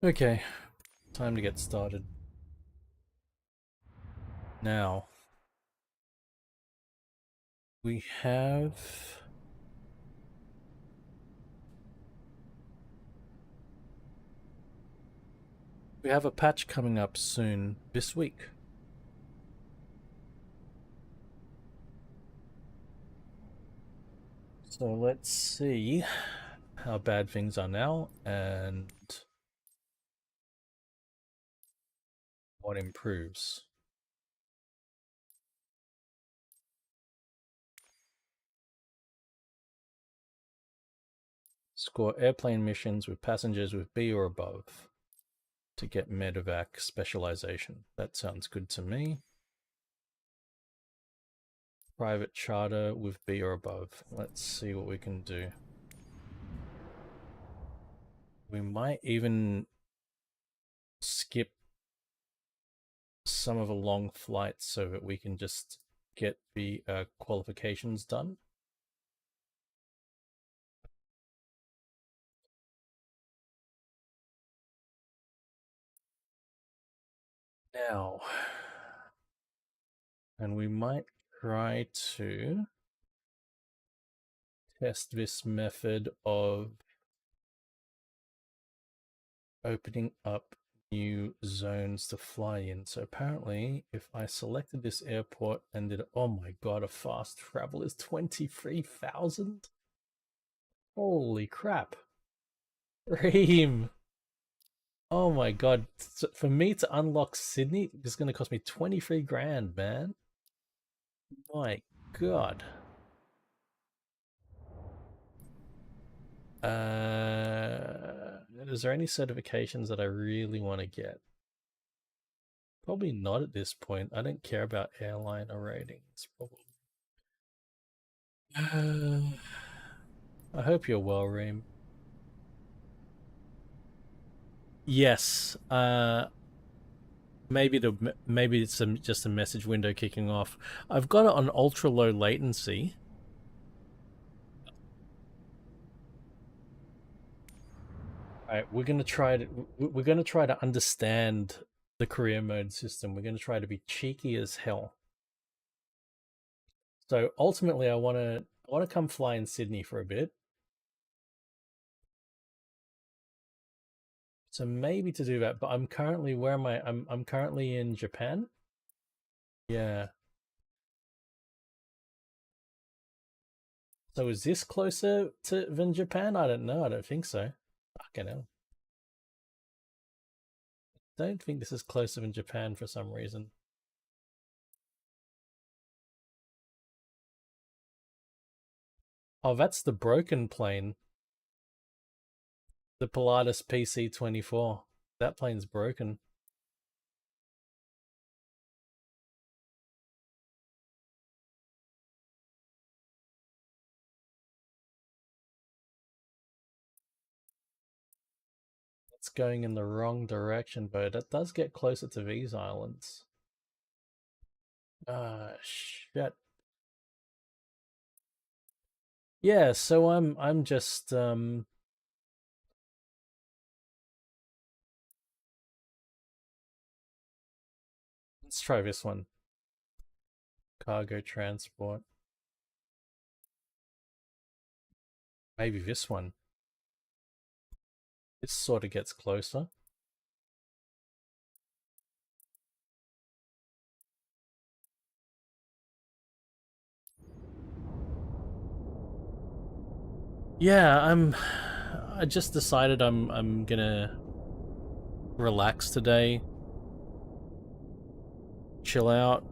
Okay, time to get started. Now, we have a patch coming up soon this week. So let's see how bad things are now and what improves. Score airplane missions with passengers with B or above to get medevac specialization. That sounds good to me. Private charter with B or above. Let's see what we can do. We might even skip some of the long flights so that we can just get the qualifications done. Now, and we might try to test this method of opening up new zones to fly in. So apparently, if I selected this airport and did, oh my god, a fast travel is 23,000? Holy crap. Reem. Oh my god. So for me to unlock Sydney, it's going to cost me 23 grand, man. My god. Is there any certifications that I really want to get? Probably not at this point. I don't care about airline or ratings, probably. I hope you're well, Reem. Yes. Maybe it's just a message window kicking off. I've got it on ultra low latency. All right, we're gonna try to understand the career mode system. We're gonna try to be cheeky as hell. So ultimately, I wanna come fly in Sydney for a bit. So maybe to do that, but I'm currently where am I? I'm currently in Japan. Yeah. So is this closer to than Japan? I don't know. I don't think so. Fucking hell. Don't think this is closer than Japan for some reason. Oh, that's the broken plane. The Pilatus PC-24. That plane's broken. It's going in the wrong direction, but it does get closer to these islands. Ah, shit. Yeah, so I'm just let's try this one. Cargo transport. Maybe this one. This sort of gets closer. Yeah, I just decided I'm gonna relax today. Chill out.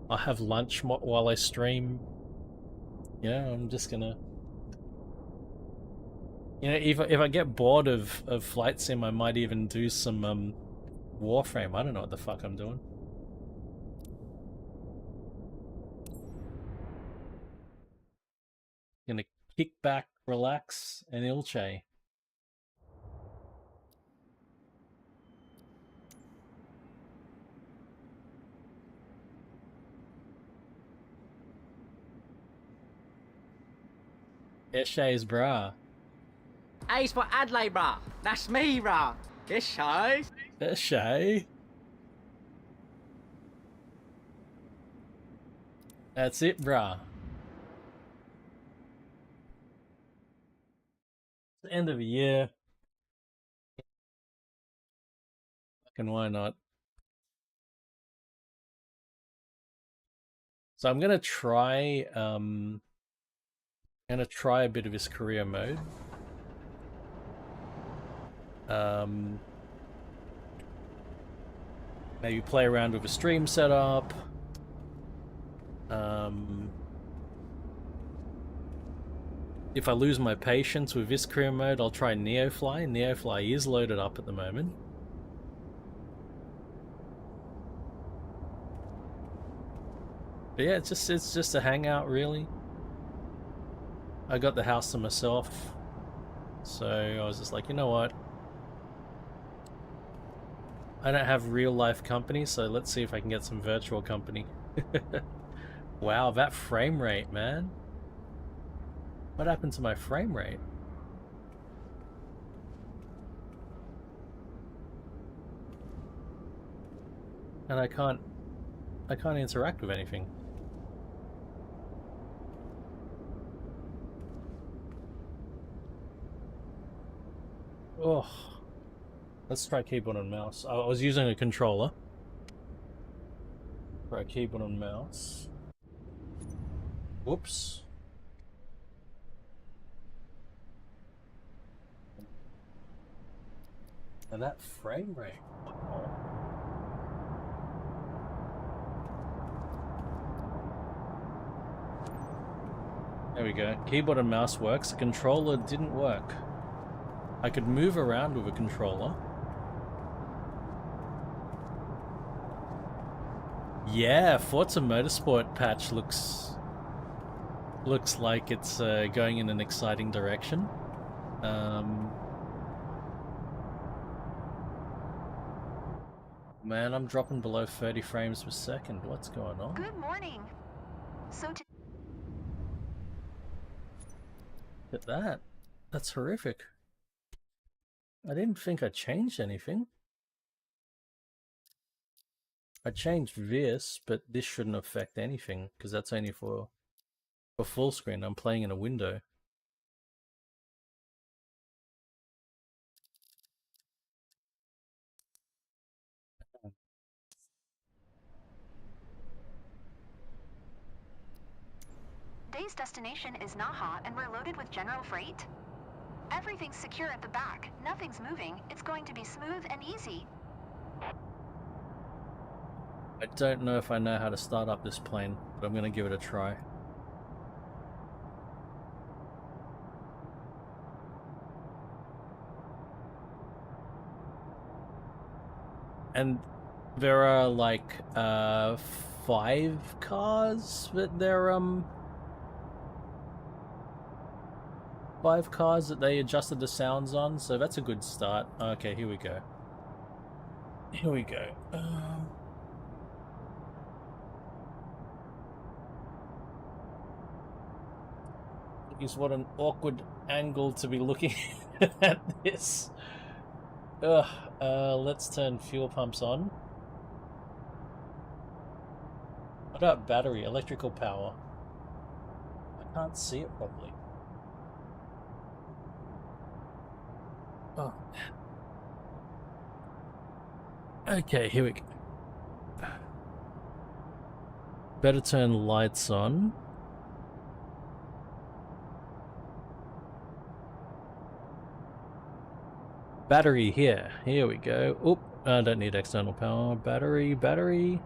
I'll have lunch while I stream. Yeah, I'm just gonna. If I get bored of Flight Sim, I might even do some Warframe. I don't know what the fuck I'm doing. Gonna kick back, relax, and ilche. Eshays, brah. A's for Adelaide, brah. That's me, brah. This shows. Eshay. That's it, brah. It's the end of the year. Fucking why not? So I'm gonna try a bit of his career mode. Maybe play around with a stream setup. If I lose my patience with this career mode, I'll try NeoFly. NeoFly is loaded up at the moment. But yeah, it's just a hangout, really. I got the house to myself, so I was just like, you know what? I don't have real life company, so let's see if I can get some virtual company. Wow, that frame rate, man. What happened to my frame rate? And I can't interact with anything. Oh, let's try keyboard and mouse. I was using a controller. Try keyboard and mouse. Whoops. And that frame rate. Wow. There we go. Keyboard and mouse works. The controller didn't work. I could move around with a controller. Yeah, Forza Motorsport patch looks like it's going in an exciting direction. Man, I'm dropping below 30 frames per second. What's going on? Good morning. So Look at that. That's horrific. I didn't think I changed anything. I changed this, but this shouldn't affect anything because that's only for full screen. I'm playing in a window. Day's destination is Naha and we're loaded with general freight. Everything's secure at the back. Nothing's moving. It's going to be smooth and easy. I don't know if I know how to start up this plane, but I'm going to give it a try. And there are like 5 cars that they're 5 cars that they adjusted the sounds on, so that's a good start. Okay, here we go. Here we go. Is what an awkward angle to be looking at this. Ugh. Let's turn fuel pumps on. What about battery, electrical power? I can't see it properly. Oh. Okay, here we go. Better turn lights on. Battery here. Here we go. Oop, I don't need external power. Battery.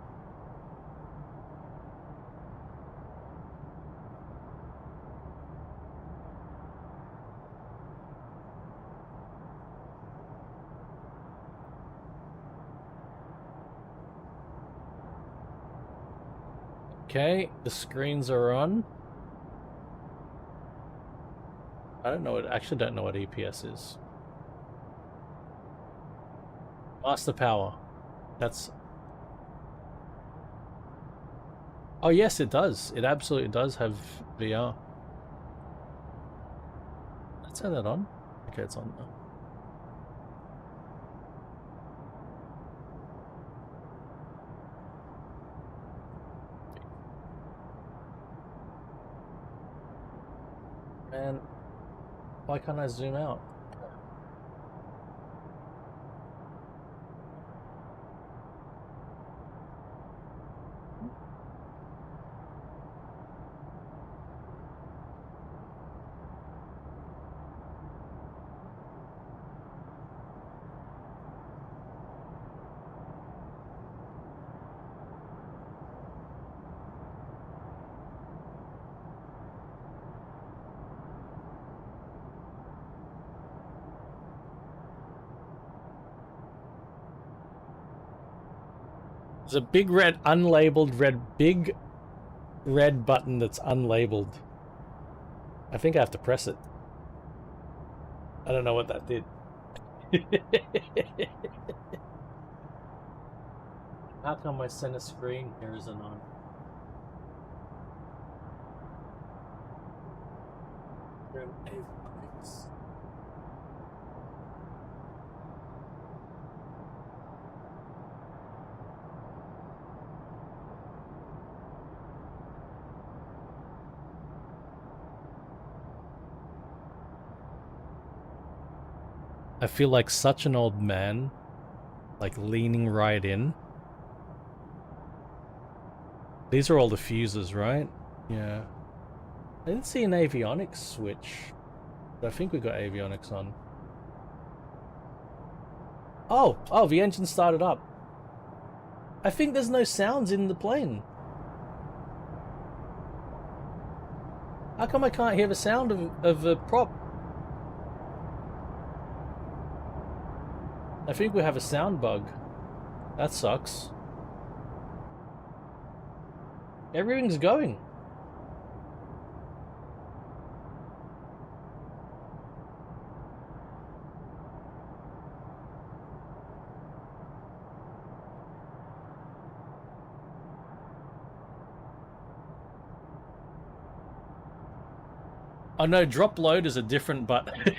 Okay, the screens are on. I actually don't know what EPS is. Master power. That's... Oh yes, it does. It absolutely does have VR. turn that on. Okay, it's on now. Man, why can't I zoom out? There's a big red big red button that's unlabeled. I think I have to press it. I don't know what that did. How come my center screen here isn't on? I feel like such an old man, like leaning right in. These are all the fuses, right? Yeah. I didn't see an avionics switch, but I think we got avionics on. Oh, the engine started up. I think there's no sounds in the plane. How come I can't hear the sound of the prop? I think we have a sound bug. That sucks. Everything's going. Oh no, drop load is a different button.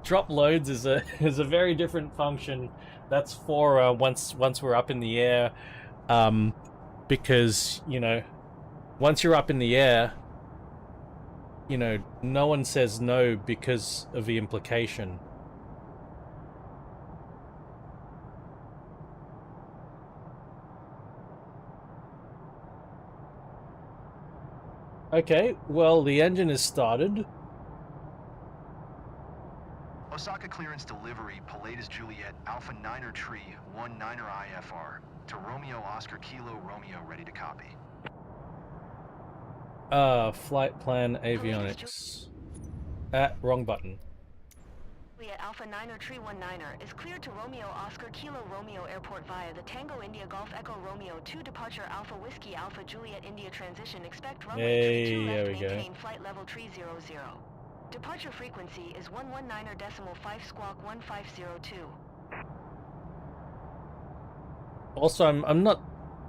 Drop loads is a very different function. That's for once we're up in the air, because you know, once you're up in the air, you know, no one says no because of the implication. Okay, well the engine is started. Osaka clearance delivery, Pilatus Juliet, Alpha 9er Tree, 19er IFR. To Romeo Oscar Kilo Romeo, ready to copy. Flight plan avionics. Wrong button. Juliet Alpha 9er Tree 19er is cleared to Romeo Oscar Kilo Romeo Airport via the Tango India Golf Echo Romeo 2 departure Alpha Whiskey Alpha Juliet India transition. Expect runway tree 2 left, maintain flight level tree 00. Departure frequency is 119.5 squawk 1502. Also,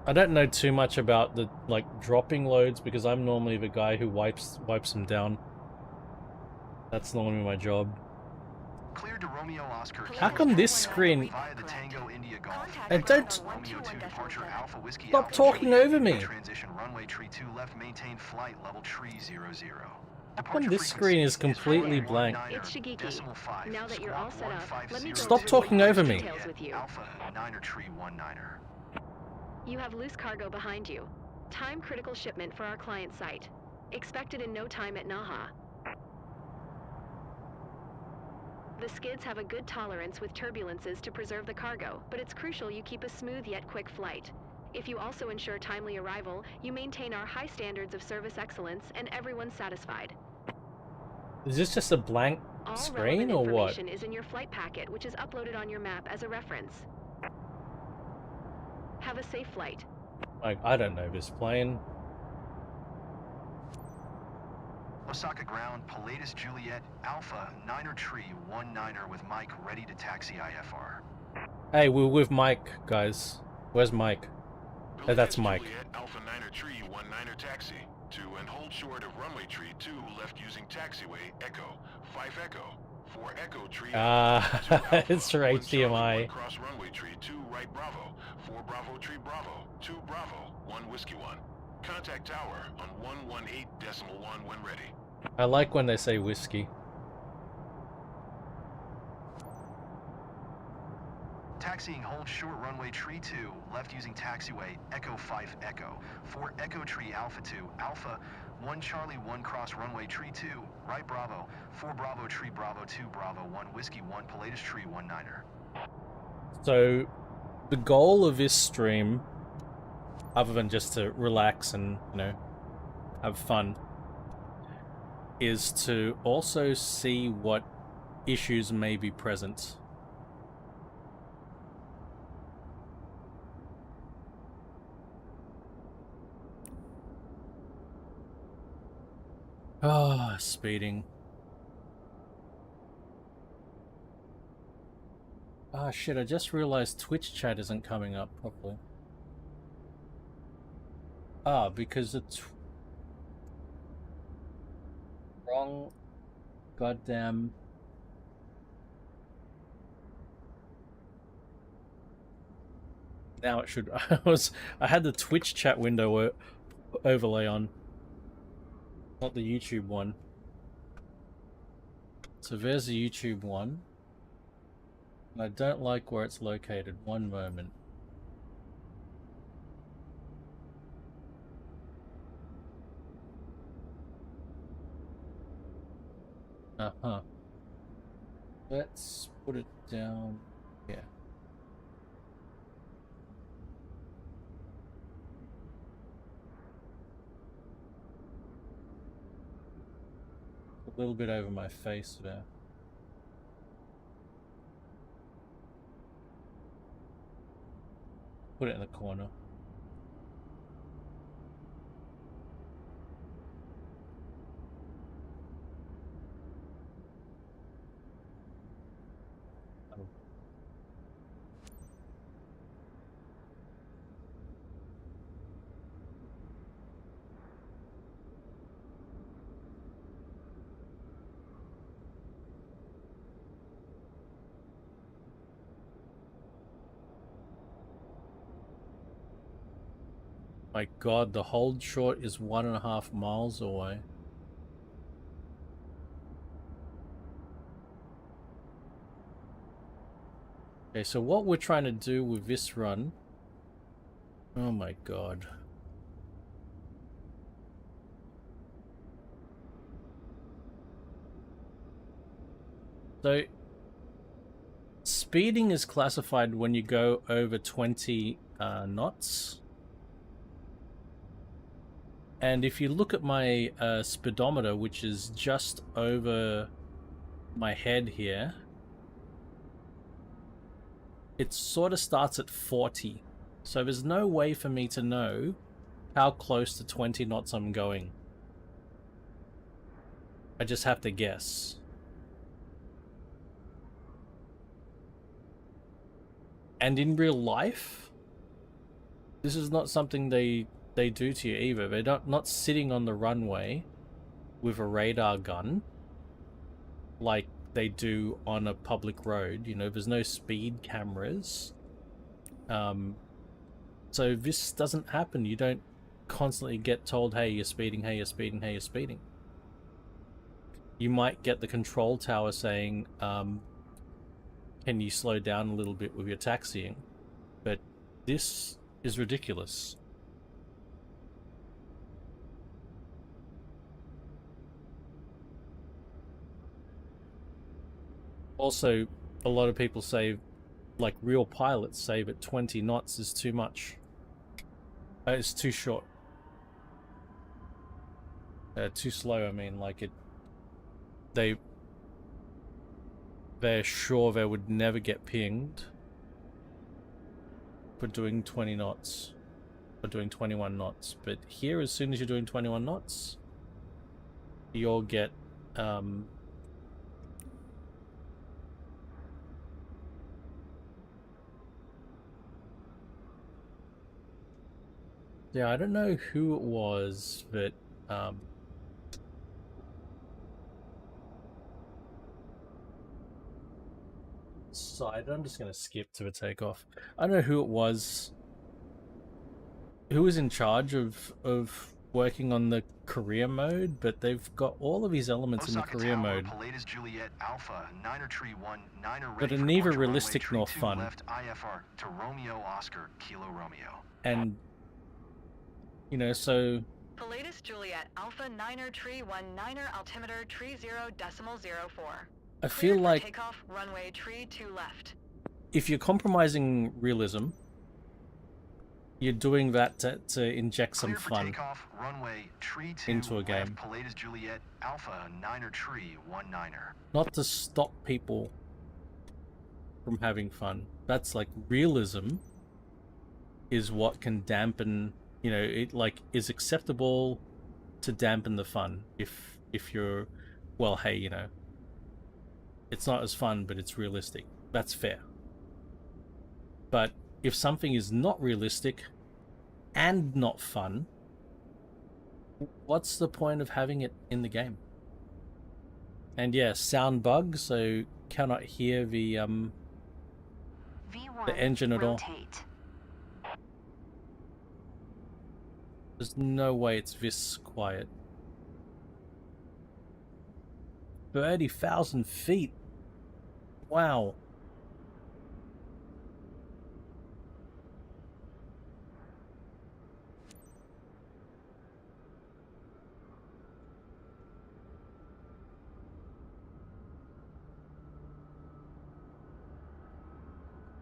I don't know too much about the like dropping loads because I'm normally the guy who wipes them down. That's normally my job. Cleared to Romeo Oscar. How come this screen? Via the Tango India Golf. And don't Romeo 2 departure Alpha Whiskey. stop Alpha talking Juliet, over me. Transition runway tree 2 left, maintain flight level tree 00. How come this screen is completely blank? It's Shigeki. Now that you're all set up, let me go Stop through talking the over me. details with you. Alpha 9er Tree 19er. You have loose cargo behind you. Time critical shipment for our client site. Expected in no time at Naha. The skids have a good tolerance with turbulences to preserve the cargo, but it's crucial you keep a smooth yet quick flight. If you also ensure timely arrival, you maintain our high standards of service excellence and everyone's satisfied. Is this just a blank All screen relevant or what? information is in your flight packet, which is uploaded on your map as a reference. Have a safe flight. Like, I don't know this plane. Osaka ground, Pilatus Juliet, Alpha 9er Tree 19er with Mike ready to taxi IFR. Hey, we're with Mike, guys. Where's Mike? Oh, that's Mike. Juliet, Alpha 9er Tree 19er taxi to and hold short of runway tree 2 left using taxiway Echo 5 Echo. 4 Echo Tree. Ah, 2 Alpha, it's for 1 Charlie, 1 HDMI. cross runway tree, 2 right Bravo. 4 Bravo Tree Bravo. 2 Bravo. 1 Whiskey 1. Contact tower on 118.1 when ready. I like when they say whiskey. Taxiing hold short runway tree 2, left using taxiway Echo 5 Echo. 4 Echo Tree Alpha 2, Alpha, 1 Charlie 1 cross runway tree 2, right Bravo, 4 Bravo Tree Bravo 2 Bravo 1 Whiskey 1 Pilatus Tree 19er. So, the goal of this stream, other than just to relax and, you know, have fun, is to also see what issues may be present. Ah, speeding. Ah, shit, I just realized Twitch chat isn't coming up properly. Ah, because it's wrong goddamn... Now it should... I had the Twitch chat window overlay on. Not the YouTube one. So there's the YouTube one. And I don't like where it's located. One moment. Uh-huh. Let's put it down here. A little bit over my face there. Put it in the corner. My god, the hold short is 1.5 miles away. Okay, so what we're trying to do with this run... Oh my god. So, speeding is classified when you go over 20 knots. And if you look at my speedometer, which is just over my head here, it sort of starts at 40. So there's no way for me to know how close to 20 knots I'm going. I just have to guess. And in real life, this is not something they do to you either. They're not sitting on the runway with a radar gun like they do on a public road. You know, there's no speed cameras. So this doesn't happen. You don't constantly get told, hey, you're speeding, hey, you're speeding, hey, you're speeding. You might get the control tower saying, can you slow down a little bit with your taxiing? But this is ridiculous. Also, a lot of people say, like real pilots say, that 20 knots is too much. It's too short. Too slow, I mean, like it... They're sure they would never get pinged for doing 20 knots. For doing 21 knots. But here, as soon as you're doing 21 knots, you'll get... Yeah, I don't know who it was that aside. I'm just going to skip to a takeoff. I don't know who it was. Who was in charge of working on the career mode, but they've got all of these elements in the Osaka career Tower, mode. Pilatus Juliet Alpha, Niner Tree 1, Niner But ready are for neither departure runway realistic tree nor 2 fun. left IFR to Romeo Oscar Kilo Romeo. And, you know, so Pilatus Juliet Alpha Niner Tree 1 Niner Altimeter Tree 0.04. I feel like Takeoff runway tree 2 left. if you're compromising realism, you're doing that to inject some Clear for fun takeoff, runway tree 2 into a game. left Pilatus Juliet Alpha Niner Tree 1 Niner. Not to stop people from having fun. That's like realism is what can dampen, you know, it like is acceptable to dampen the fun if you're, well, hey, you know, it's not as fun, but it's realistic. That's fair. But if something is not realistic and not fun, what's the point of having it in the game? And yeah, sound bug, so cannot hear the engine at all. There's no way it's this quiet. 30,000 feet. Wow.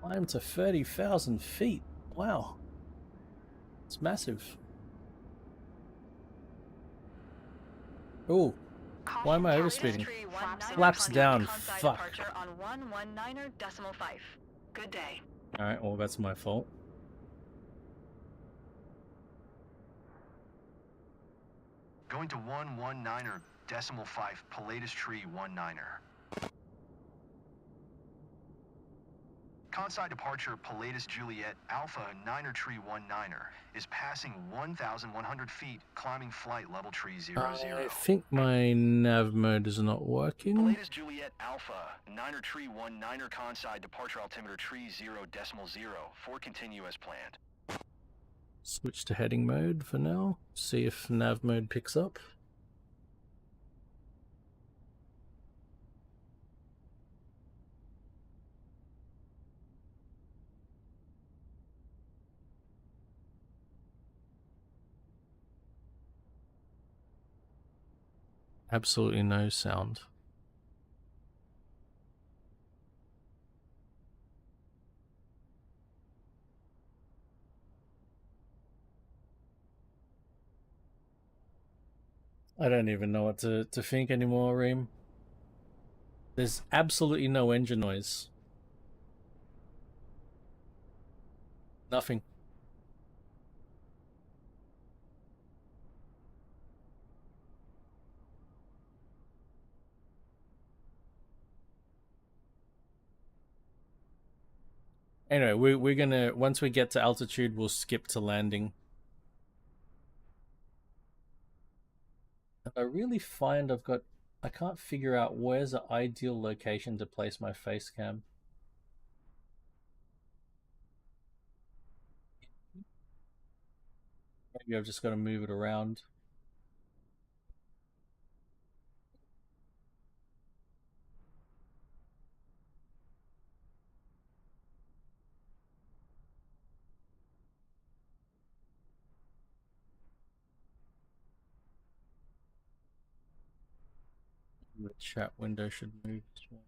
Climb to 30,000 feet. Wow. It's massive. Oh, why am I overspeeding? Flaps down. Fuck. On 119.5. Good day. Alright, well, that's my fault. Going to 119.5 Pilatus Tree 1 Niner. Conside departure Pilatus Juliet Alpha Niner Tree 1 Niner is passing 1,100 feet, climbing flight level tree 00. I think my nav mode is not working. Pilatus Juliet Alpha Niner Tree 1 Niner Conside departure altimeter tree 0.0 for continue as planned. Switch to heading mode for now. See if nav mode picks up. Absolutely no sound. I don't even know what to think anymore, Reem. There's absolutely no engine noise. Nothing. Anyway, we're gonna, once we get to altitude, we'll skip to landing. I really find I can't figure out where's the ideal location to place my face cam. Maybe I've just got to move it around. The chat window should move as well.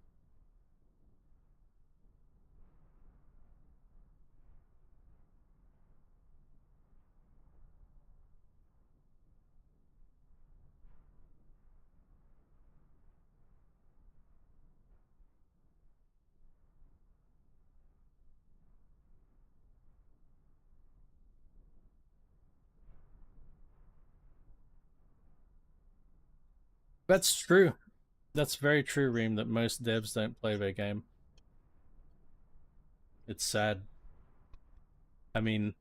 That's true. That's very true, Reem, that most devs don't play their game. It's sad. I mean,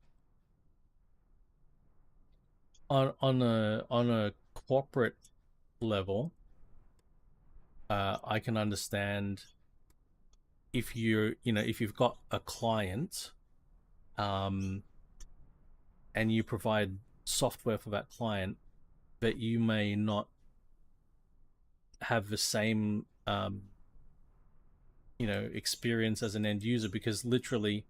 on a corporate level, I can understand if if you've got a client, and you provide software for that client, but you may not have the same experience as an end user, because literally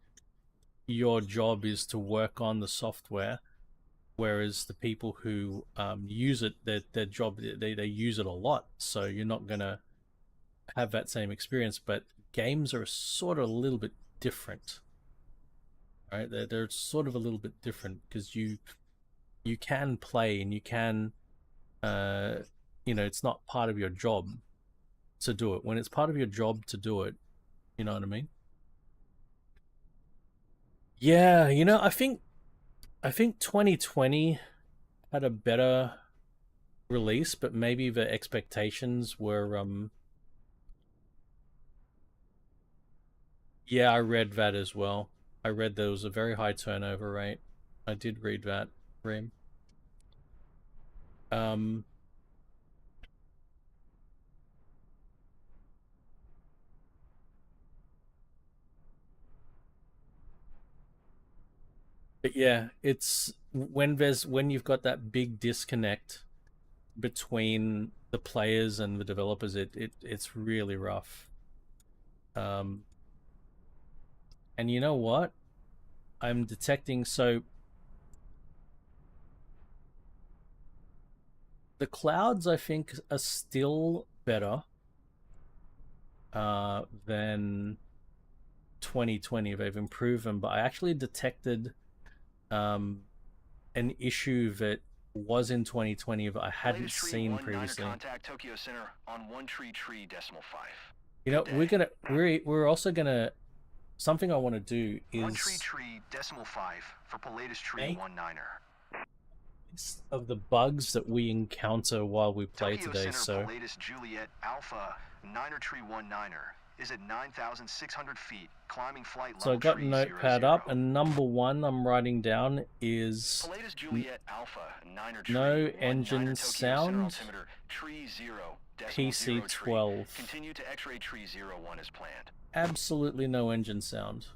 your job is to work on the software, whereas the people who use it, their job, they use it a lot, so you're not gonna have that same experience. But games are sort of a little bit different, right? They're sort of a little bit different, because you can play and you can it's not part of your job to do it. When it's part of your job to do it, you know what I mean? Yeah, I think 2020 had a better release, but maybe the expectations were yeah, I read that as well. I read there was a very high turnover rate. I did read that, Reem. But yeah, it's when you've got that big disconnect between the players and the developers, it's really rough. And you know what? I'm detecting, so the clouds, I think, are still better than 2020. They've improved them, but I actually detected an issue that was in 2020 that I hadn't seen previously. Contact Tokyo Center on 133.5. We're also gonna, something I want to do is 133.5 for Pilatus Tree 19er. Of the bugs that we encounter while we play Tokyo today. Center So Pilatus Juliet Alpha 9er Tree 19er is at 9,600 feet, climbing flight level. So I got tree Notepad 00. up, and number one I'm writing down is Pilatus Juliet Alpha 9er Tree no 19er, engine Tokyo sound, Center altimeter Tree 0, PC 12. Continue to X-ray Tree 01 as planned. Absolutely no engine sound.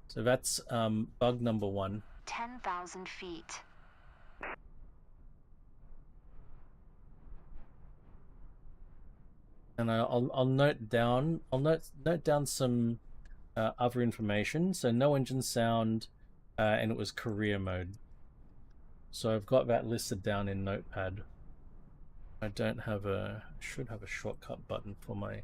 So that's bug number one. 10,000 feet. And I'll note down some other information. So no engine sound, and it was career mode. So I've got that listed down in Notepad. I don't have should have a shortcut button for my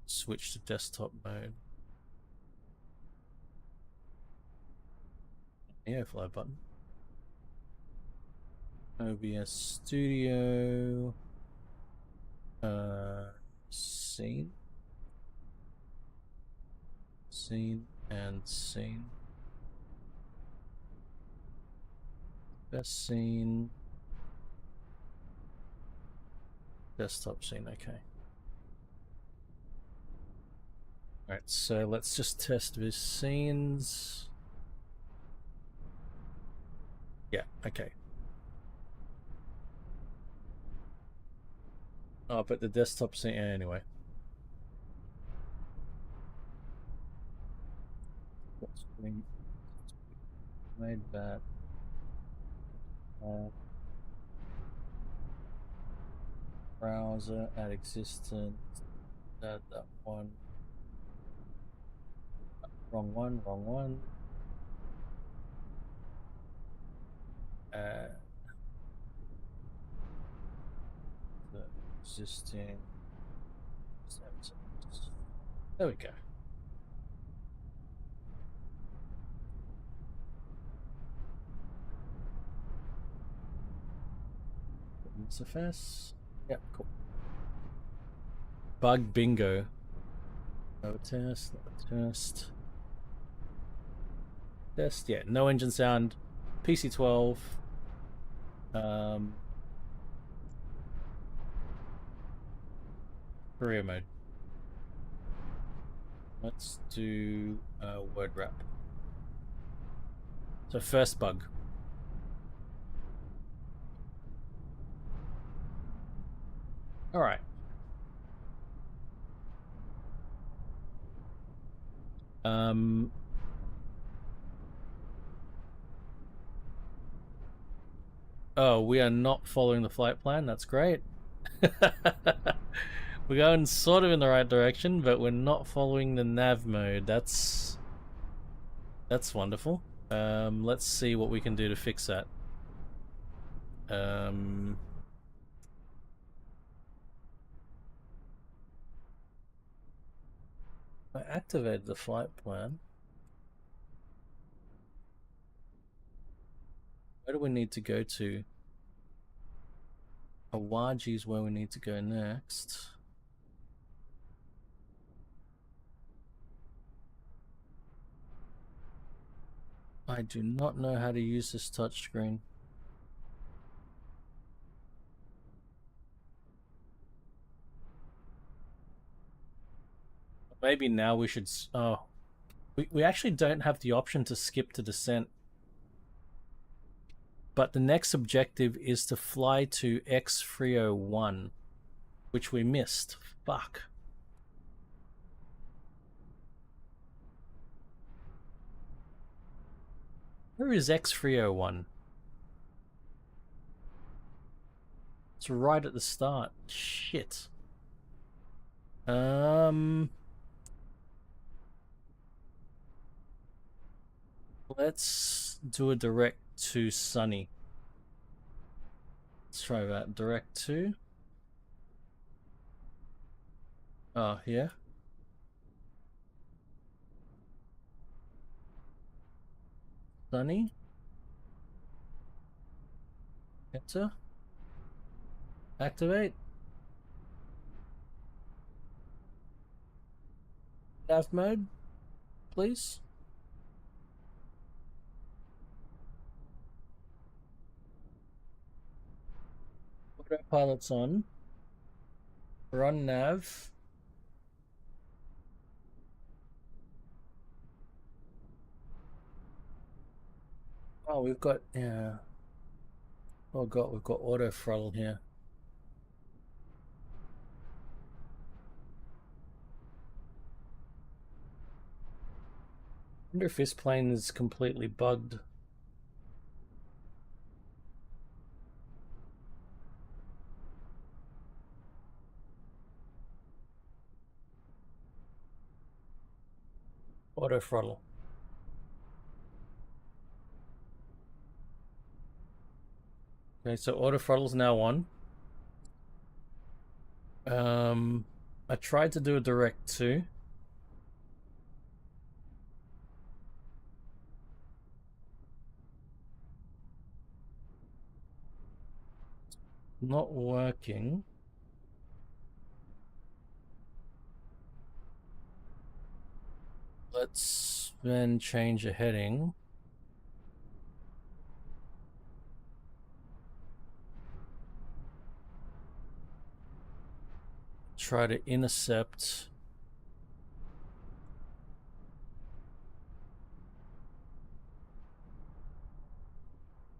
switch to desktop mode. NeoFly button. OBS Studio. Scene and scene. Best scene. Desktop scene, okay. Alright, so let's just test these scenes. Yeah, okay. Oh, but the desktop scene, anyway. Made that. Browser, add existent. That one. Wrong one. The existing. There we go. MSFS. Yep, cool. Bug bingo. No test. Test, yeah, no engine sound. PC 12. Career mode. Let's do word wrap. So first bug. All right. Oh, we are not following the flight plan. That's great. We're going sort of in the right direction, but we're not following the nav mode. That's wonderful. Let's see what we can do to fix that. I activated the flight plan. Where do we need to go to? Awaji is where we need to go next. I do not know how to use this touchscreen. Maybe now we should... Oh. We actually don't have the option to skip to descent. But the next objective is to fly to X301, which we missed. Fuck. Where is X301? It's right at the start. Shit. Let's do a direct to Sunny. Let's try that. Direct to. Oh, yeah. Sunny. Enter. Activate. Nav mode, please. Autopilot's on. Run nav. Oh, we've got, yeah. Oh god, we've got auto throttle here. I wonder if this plane is completely bugged. Auto throttle. Okay, so auto throttle's now on. I tried to do a direct to. Not working. Let's then change a heading. Try to intercept.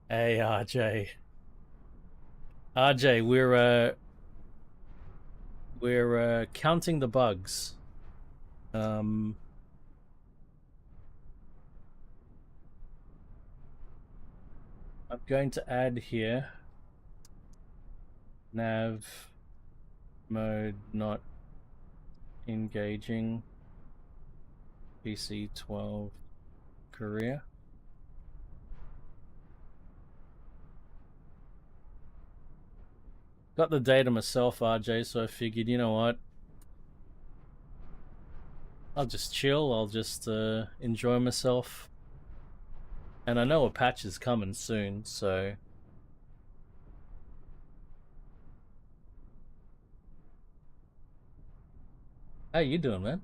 Hey, RJ. RJ, we're counting the bugs. I'm going to add here nav mode not engaging PC12 Korea. Got the data myself, RJ, so I figured, you know what? I'll just chill, I'll just enjoy myself. And I know a patch is coming soon, so... How you doing, man?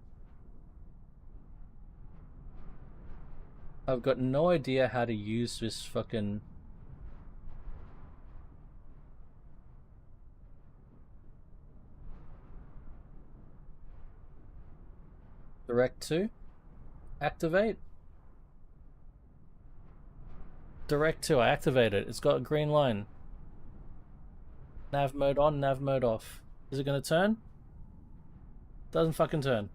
I've got no idea how to use this fucking... Direct to? Activate? Direct to, I activate it. It's got a green line. Nav mode on, nav mode off. Is it gonna turn? Doesn't fucking turn.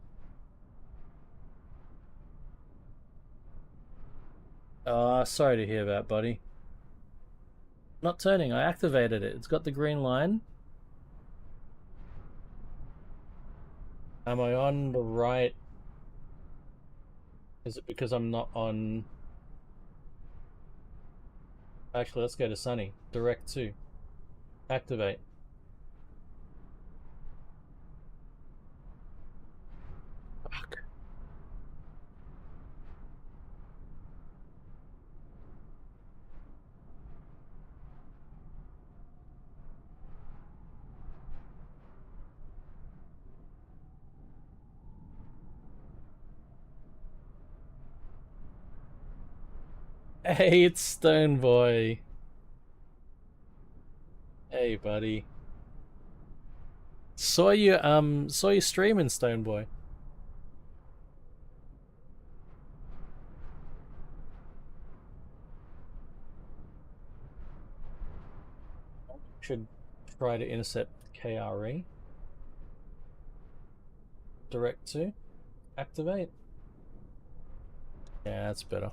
Sorry to hear that, buddy. Not turning. I activated it. It's got the green line. Am I on the right? Is it because I'm not on... Actually, let's go to Sunny. Direct to. Activate. Fuck. Hey, it's Stone Boy. Hey, buddy. Saw you streaming, Stone Boy. Should try to intercept KRE. Direct to. Activate. Yeah, that's better.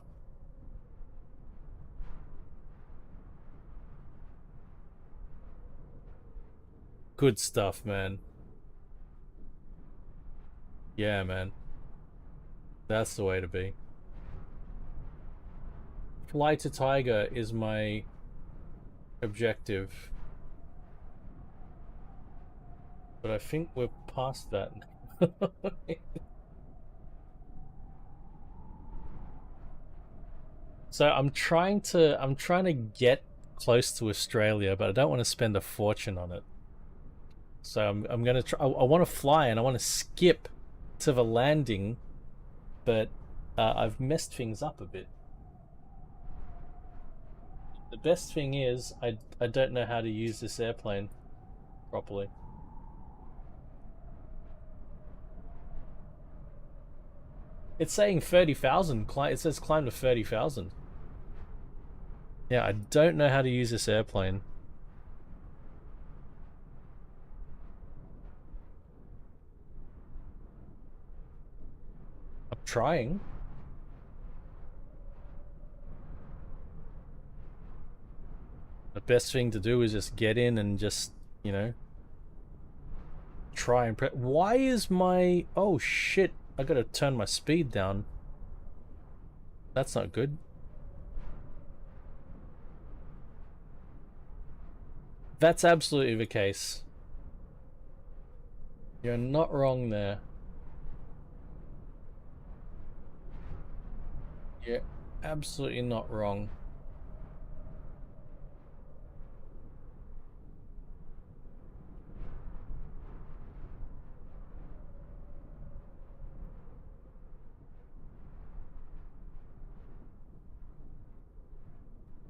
Good stuff, man. Yeah, man. That's the way to be. Fly to Tiger is my objective. But I think we're past that. So I'm trying to get close to Australia, but I don't want to spend a fortune on it. So I'm gonna try. I want to fly and I want to skip to the landing, but I've messed things up a bit. The best thing is I don't know how to use this airplane properly. It's saying 30,000. It says climb to 30,000. Yeah, I don't know how to use this airplane. I'm trying. The best thing to do is just get in and just, you know, try and Why is my... Oh shit, I gotta turn my speed down. That's not good. That's absolutely the case. You're not wrong there. You're absolutely not wrong.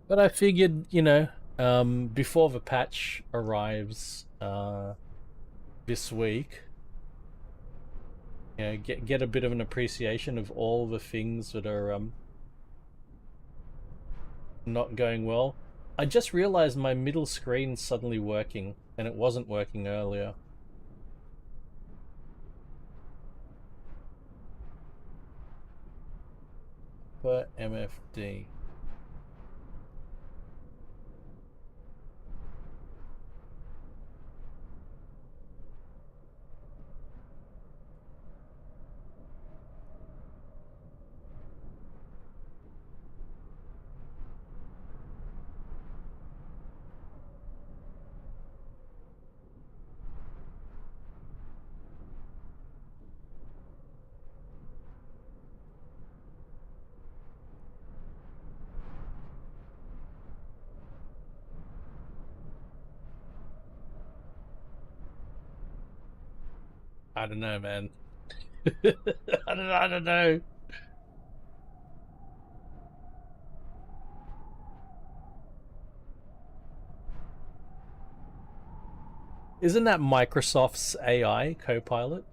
But I figured, you know, before the patch arrives this week, you know, get a bit of an appreciation of all the things that are not going well. I just realized my middle screen's suddenly working, and it wasn't working earlier. For MFD. I don't know, man. I don't know. Isn't that Microsoft's AI Copilot?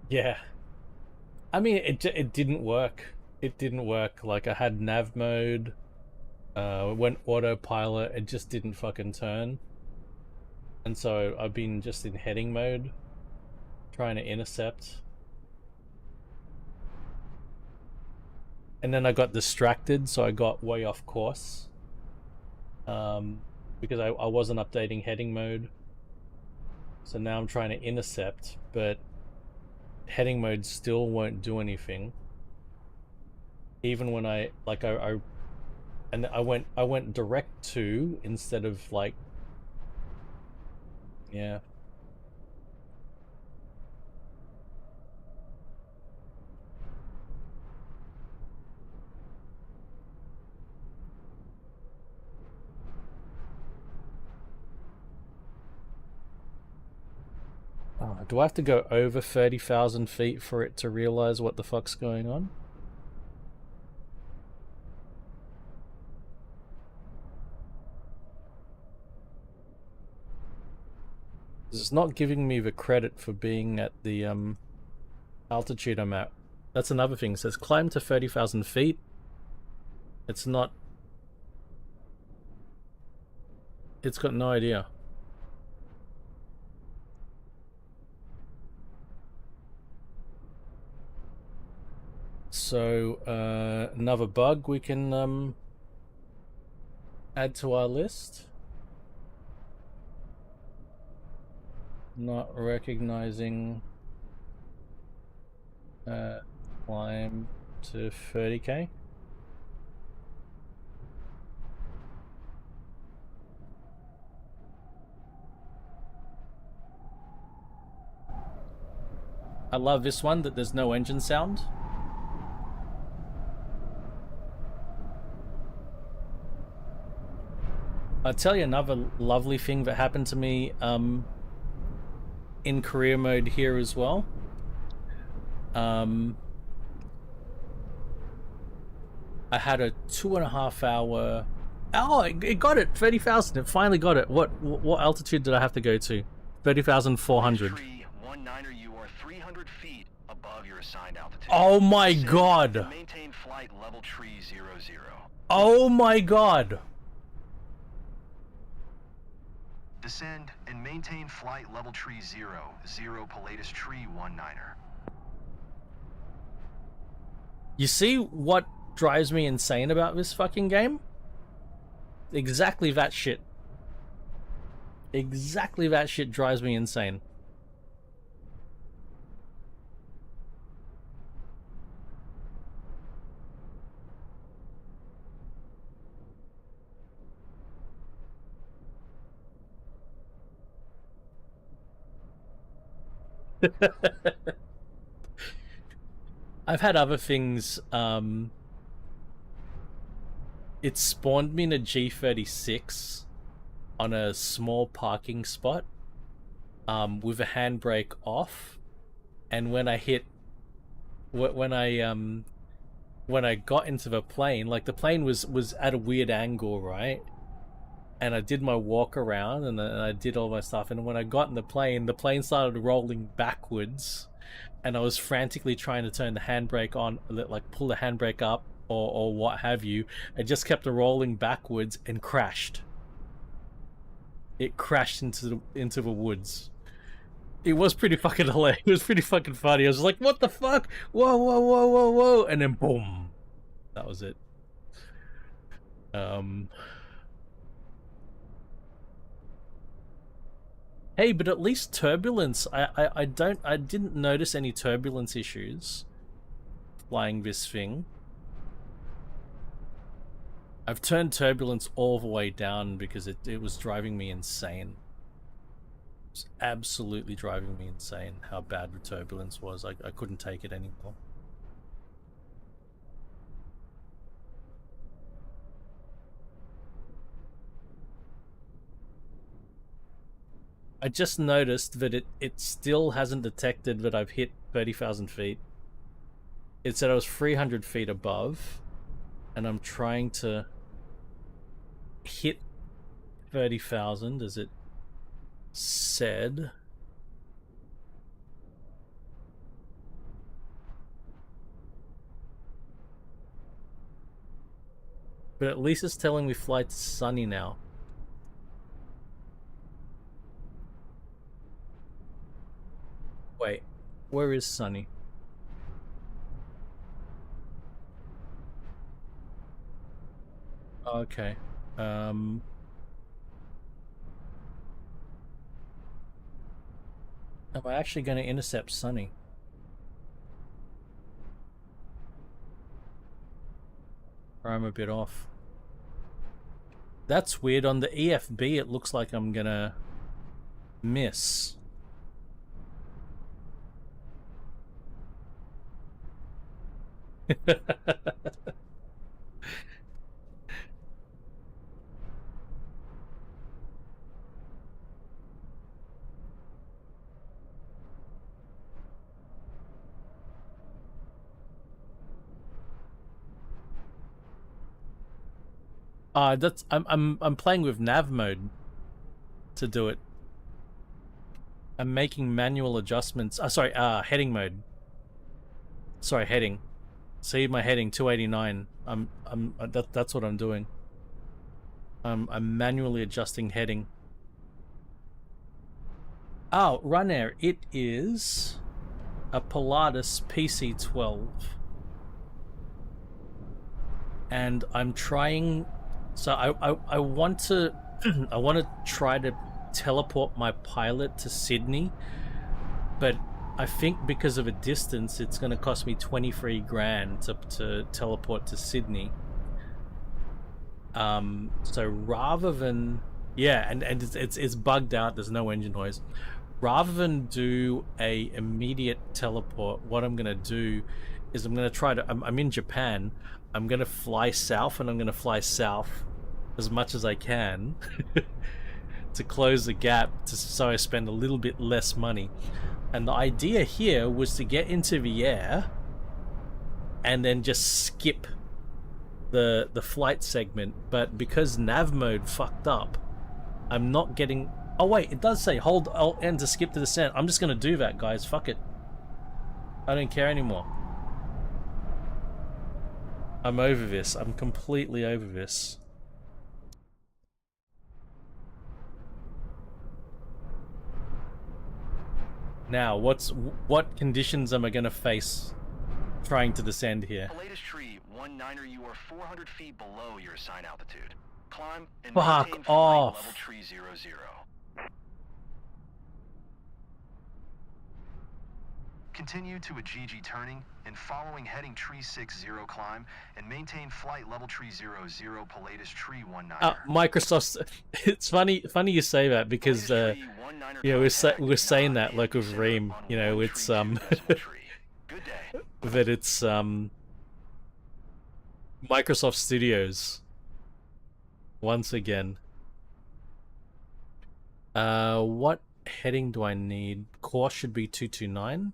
Yeah. I mean, it didn't work. It didn't work. Like, I had nav mode, went autopilot, it just didn't fucking turn. And so I've been just in heading mode, trying to intercept. And then I got distracted, so I got way off course. Because I wasn't updating heading mode. So now I'm trying to intercept, but heading mode still won't do anything. Even when I went direct to instead of like, yeah. Oh, do I have to go over 30,000 feet for it to realize what the fuck's going on? It's not giving me the credit for being at the altitude I'm at. That's another thing. It says climb to 30,000 feet. It's not... It's got no idea. So, another bug we can add to our list. Not recognizing climb to 30k. I love this one, that there's no engine sound. I'll tell you another lovely thing that happened to me in career mode here as well. I had a 2.5 hour... Oh, it got it! 30,000, it finally got it. What altitude did I have to go to? 30,400. Tree 19er, you are 300 feet above your assigned altitude. Oh my Descend god! and maintain flight level tree 00. Oh my god! Descend and maintain flight level tree 00, Pilatus tree 19er. You see what drives me insane about this fucking game? Exactly that shit. Exactly that shit drives me insane. I've had other things, it spawned me in a G36 on a small parking spot, with a handbrake off, and when I hit, when I got into the plane, like the plane was at a weird angle, right? And I did my walk around and I did all my stuff, and when I got in the plane started rolling backwards, and I was frantically trying to turn the handbrake on, like pull the handbrake up or what have you. It just kept rolling backwards and crashed. It crashed into the woods. It was pretty fucking hilarious. It was pretty fucking funny. I was like, what the fuck? Whoa, whoa, whoa, whoa, whoa. And then boom. That was it. Hey, but at least turbulence. I didn't notice any turbulence issues flying this thing. I've turned turbulence all the way down because it was driving me insane. It was absolutely driving me insane how bad the turbulence was. I couldn't take it anymore. I just noticed that it still hasn't detected that I've hit 30,000 feet. It said I was 300 feet above, and I'm trying to hit 30,000 as it said. But at least it's telling me fly to Sunny now. Wait, where is Sunny? Okay. Am I actually going to intercept Sunny? Or I'm a bit off. That's weird. On the EFB, it looks like I'm gonna miss. That's I'm playing with nav mode to do it. I'm making manual adjustments. Sorry, heading mode. Sorry, heading. See my heading 289. That's what I'm doing. I'm manually adjusting heading. Oh, Run Air. It is a Pilatus PC12. And I'm trying, so I want to I want to try to teleport my pilot to Sydney, but I think because of a distance it's going to cost me 23 grand to teleport to Sydney. So rather than, yeah, and it's bugged out, there's no engine noise. Rather than do a immediate teleport, what I'm gonna do is I'm gonna try to, I'm in Japan, I'm gonna fly south, and I'm gonna fly south as much as I can to close the gap, so I spend a little bit less money. And the idea here was to get into the air and then just skip the flight segment, but because nav mode fucked up, I'm not getting. Oh wait, it does say hold Alt N to skip to descent. I'm just gonna do that, guys. Fuck it. I don't care anymore. I'm over this. I'm completely over this. Now, what conditions am I gonna face trying to descend here? Latest tree 19er, you are 400 feet below your assigned altitude. Climb and Fuck maintain off. flight level tree 00. Continue to a GG turning and following heading tree 60 climb and maintain flight level tree 00 Pilatus tree 19er. Microsoft's. It's funny you say that because you know, we're saying that like with Reem. You know, it's that it's Microsoft Studios once again. What heading do I need? Course should be 229.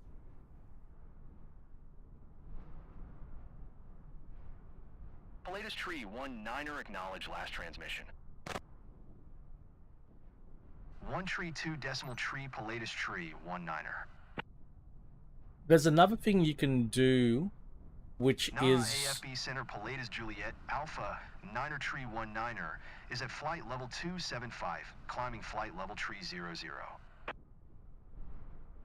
Latest tree 19er, acknowledge last transmission. 1 tree 2 decimal tree Pilatus tree 19er. There's another thing you can do, which is AFB Center Pilatus Juliet Alpha 9er tree 19er is at flight level 275, climbing flight level tree 00.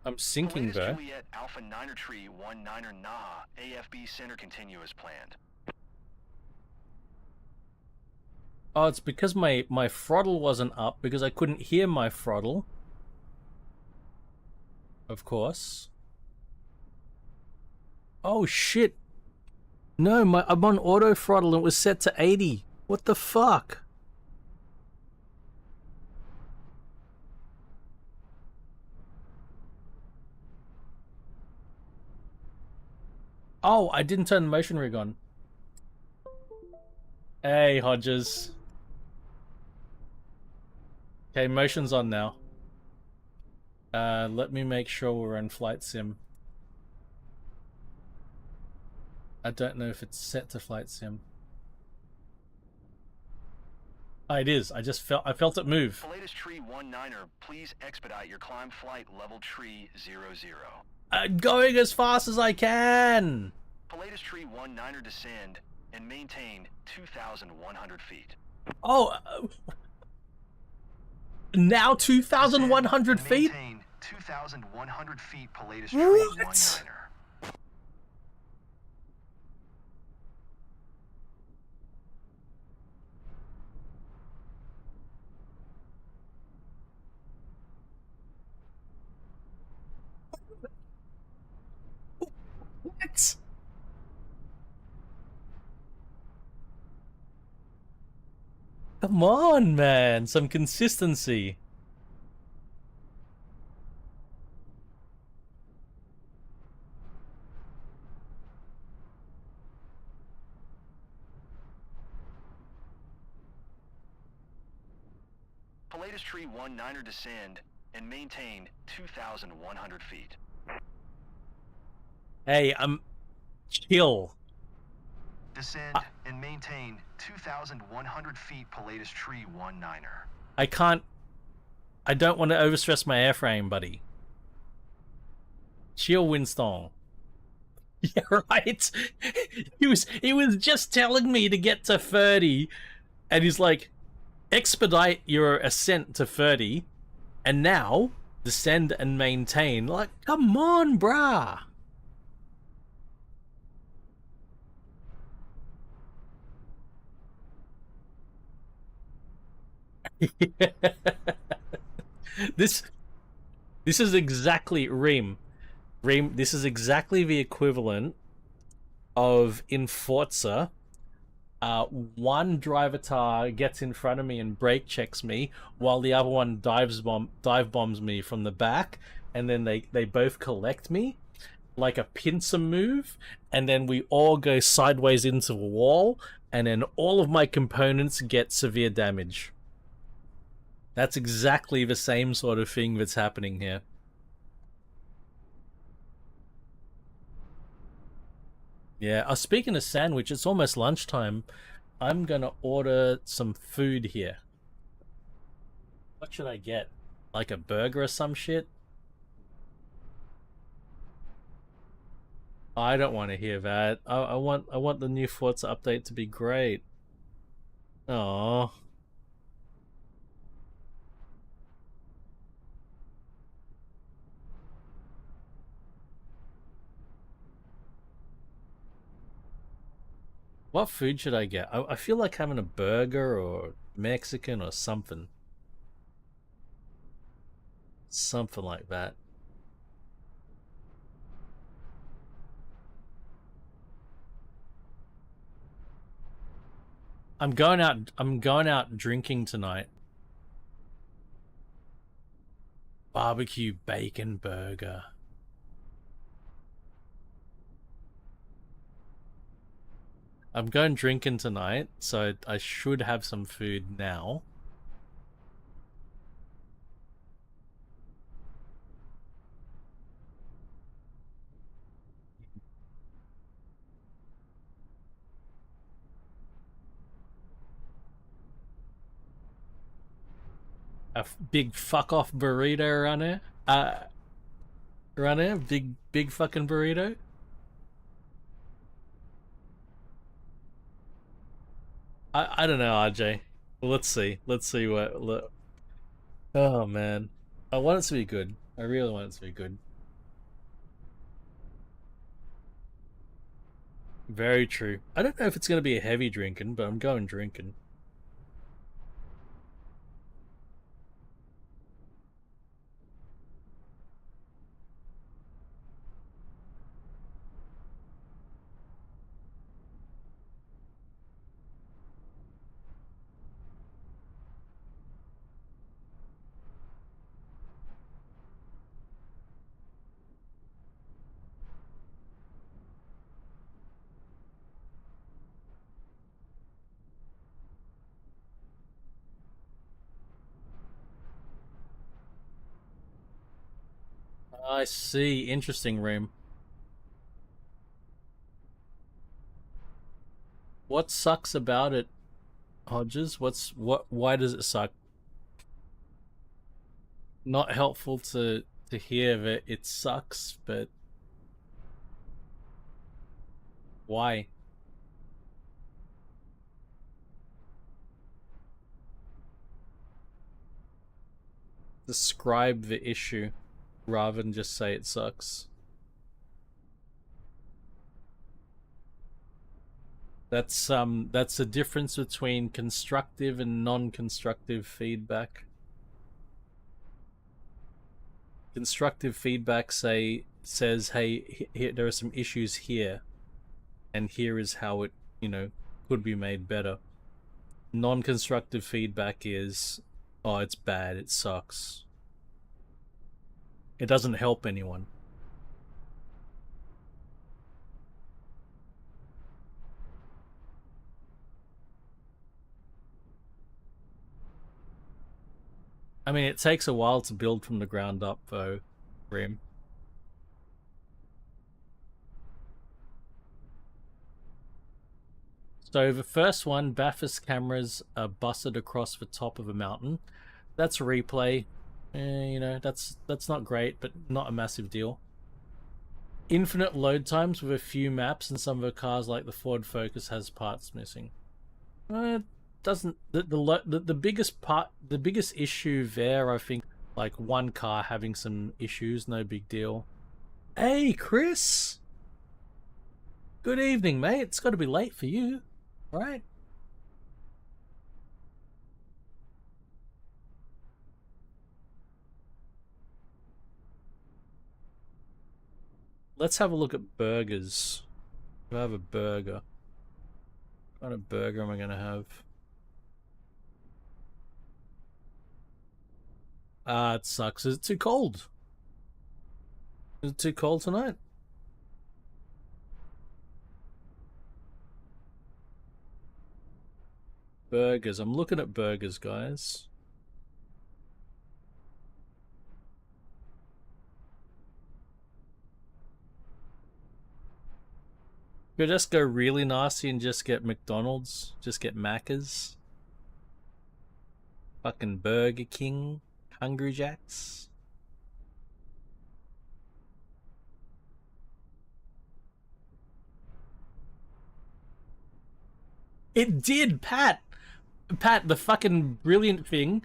I'm sinking there. Juliet Alpha 9er tree 19er Naha AFB Center continue as planned. Oh, it's because my throttle wasn't up, because I couldn't hear my throttle. Of course. Oh shit. No, I'm on auto throttle and it was set to 80. What the fuck? Oh, I didn't turn the motion rig on. Hey, Hodges. Okay, motion's on now. Let me make sure we're in flight sim. I don't know if it's set to flight sim. Oh, it is. I felt it move. Latest tree 19er, please expedite your climb flight level tree 00. I'm going as fast as I can. Latest tree 19er descend and maintain 2,100 feet. Oh, now 2,100 Descend and feet? Maintain 2,100 feet, Pilatus Tree What? 19er. What? Come on, man. Some consistency. Pilatus Tree 19er descend and maintain 2,100 feet. Hey, chill. Descend and maintain 2,100 feet, Pilatus Tree 19er. I don't want to overstress my airframe, buddy. Chill, Winston. Yeah, right. He was just telling me to get to 30, and he's like, expedite your ascent to 30, and now descend and maintain. Like, come on, brah. This is exactly Reem. This is exactly the equivalent of in Forza. One drive tar gets in front of me and brake checks me, while the other one dive bombs me from the back, and then they both collect me like a pincer move, and then we all go sideways into a wall, and then all of my components get severe damage. That's exactly the same sort of thing that's happening here. Yeah, speaking of sandwich, it's almost lunchtime. I'm gonna order some food here. What should I get? Like a burger or some shit? I don't want to hear that. I want the new Forza update to be great. Oh. What food should I get? I feel like having a burger or Mexican or something. Something like that. I'm going out drinking tonight. Barbecue bacon burger. I'm going drinking tonight, so I should have some food now. A big fuck off burrito around here. Around here, big fucking burrito. I don't know, RJ. Well, let's see. Let's see what. Look. Oh man, I want it to be good. I really want it to be good. Very true. I don't know if it's gonna be a heavy drinking, but I'm going drinking. I see. Interesting, Reem. What sucks about it, Hodges? Why does it suck? Not helpful to hear that it sucks, but why? describe the issue rather than just say it sucks. That's the difference between constructive and non-constructive feedback. Constructive feedback says, hey, here, there are some issues here, and here is how it, you know, could be made better. Non-constructive feedback is, oh, it's bad, it sucks. It doesn't help anyone. I mean, it takes a while to build from the ground up, though, Grim. So the first one, Bathurst cameras are busted across the top of a mountain. That's a replay. You know, that's not great, but not a massive deal. Infinite load times with a few maps, and some of the cars, like the Ford Focus, has parts missing. It doesn't. The biggest issue there, I think, like one car having some issues, no big deal. Hey, Chris. Good evening, mate. It's got to be late for you, right? Let's have a look at burgers. Do I have a burger? What kind of burger am I gonna have? Ah, it sucks. Is it too cold? Is it too cold tonight? Burgers. I'm looking at burgers, guys. Could just go really nasty and just get McDonald's, just get Macca's. Fucking Burger King, Hungry Jacks. It did, Pat. Pat, the fucking brilliant thing,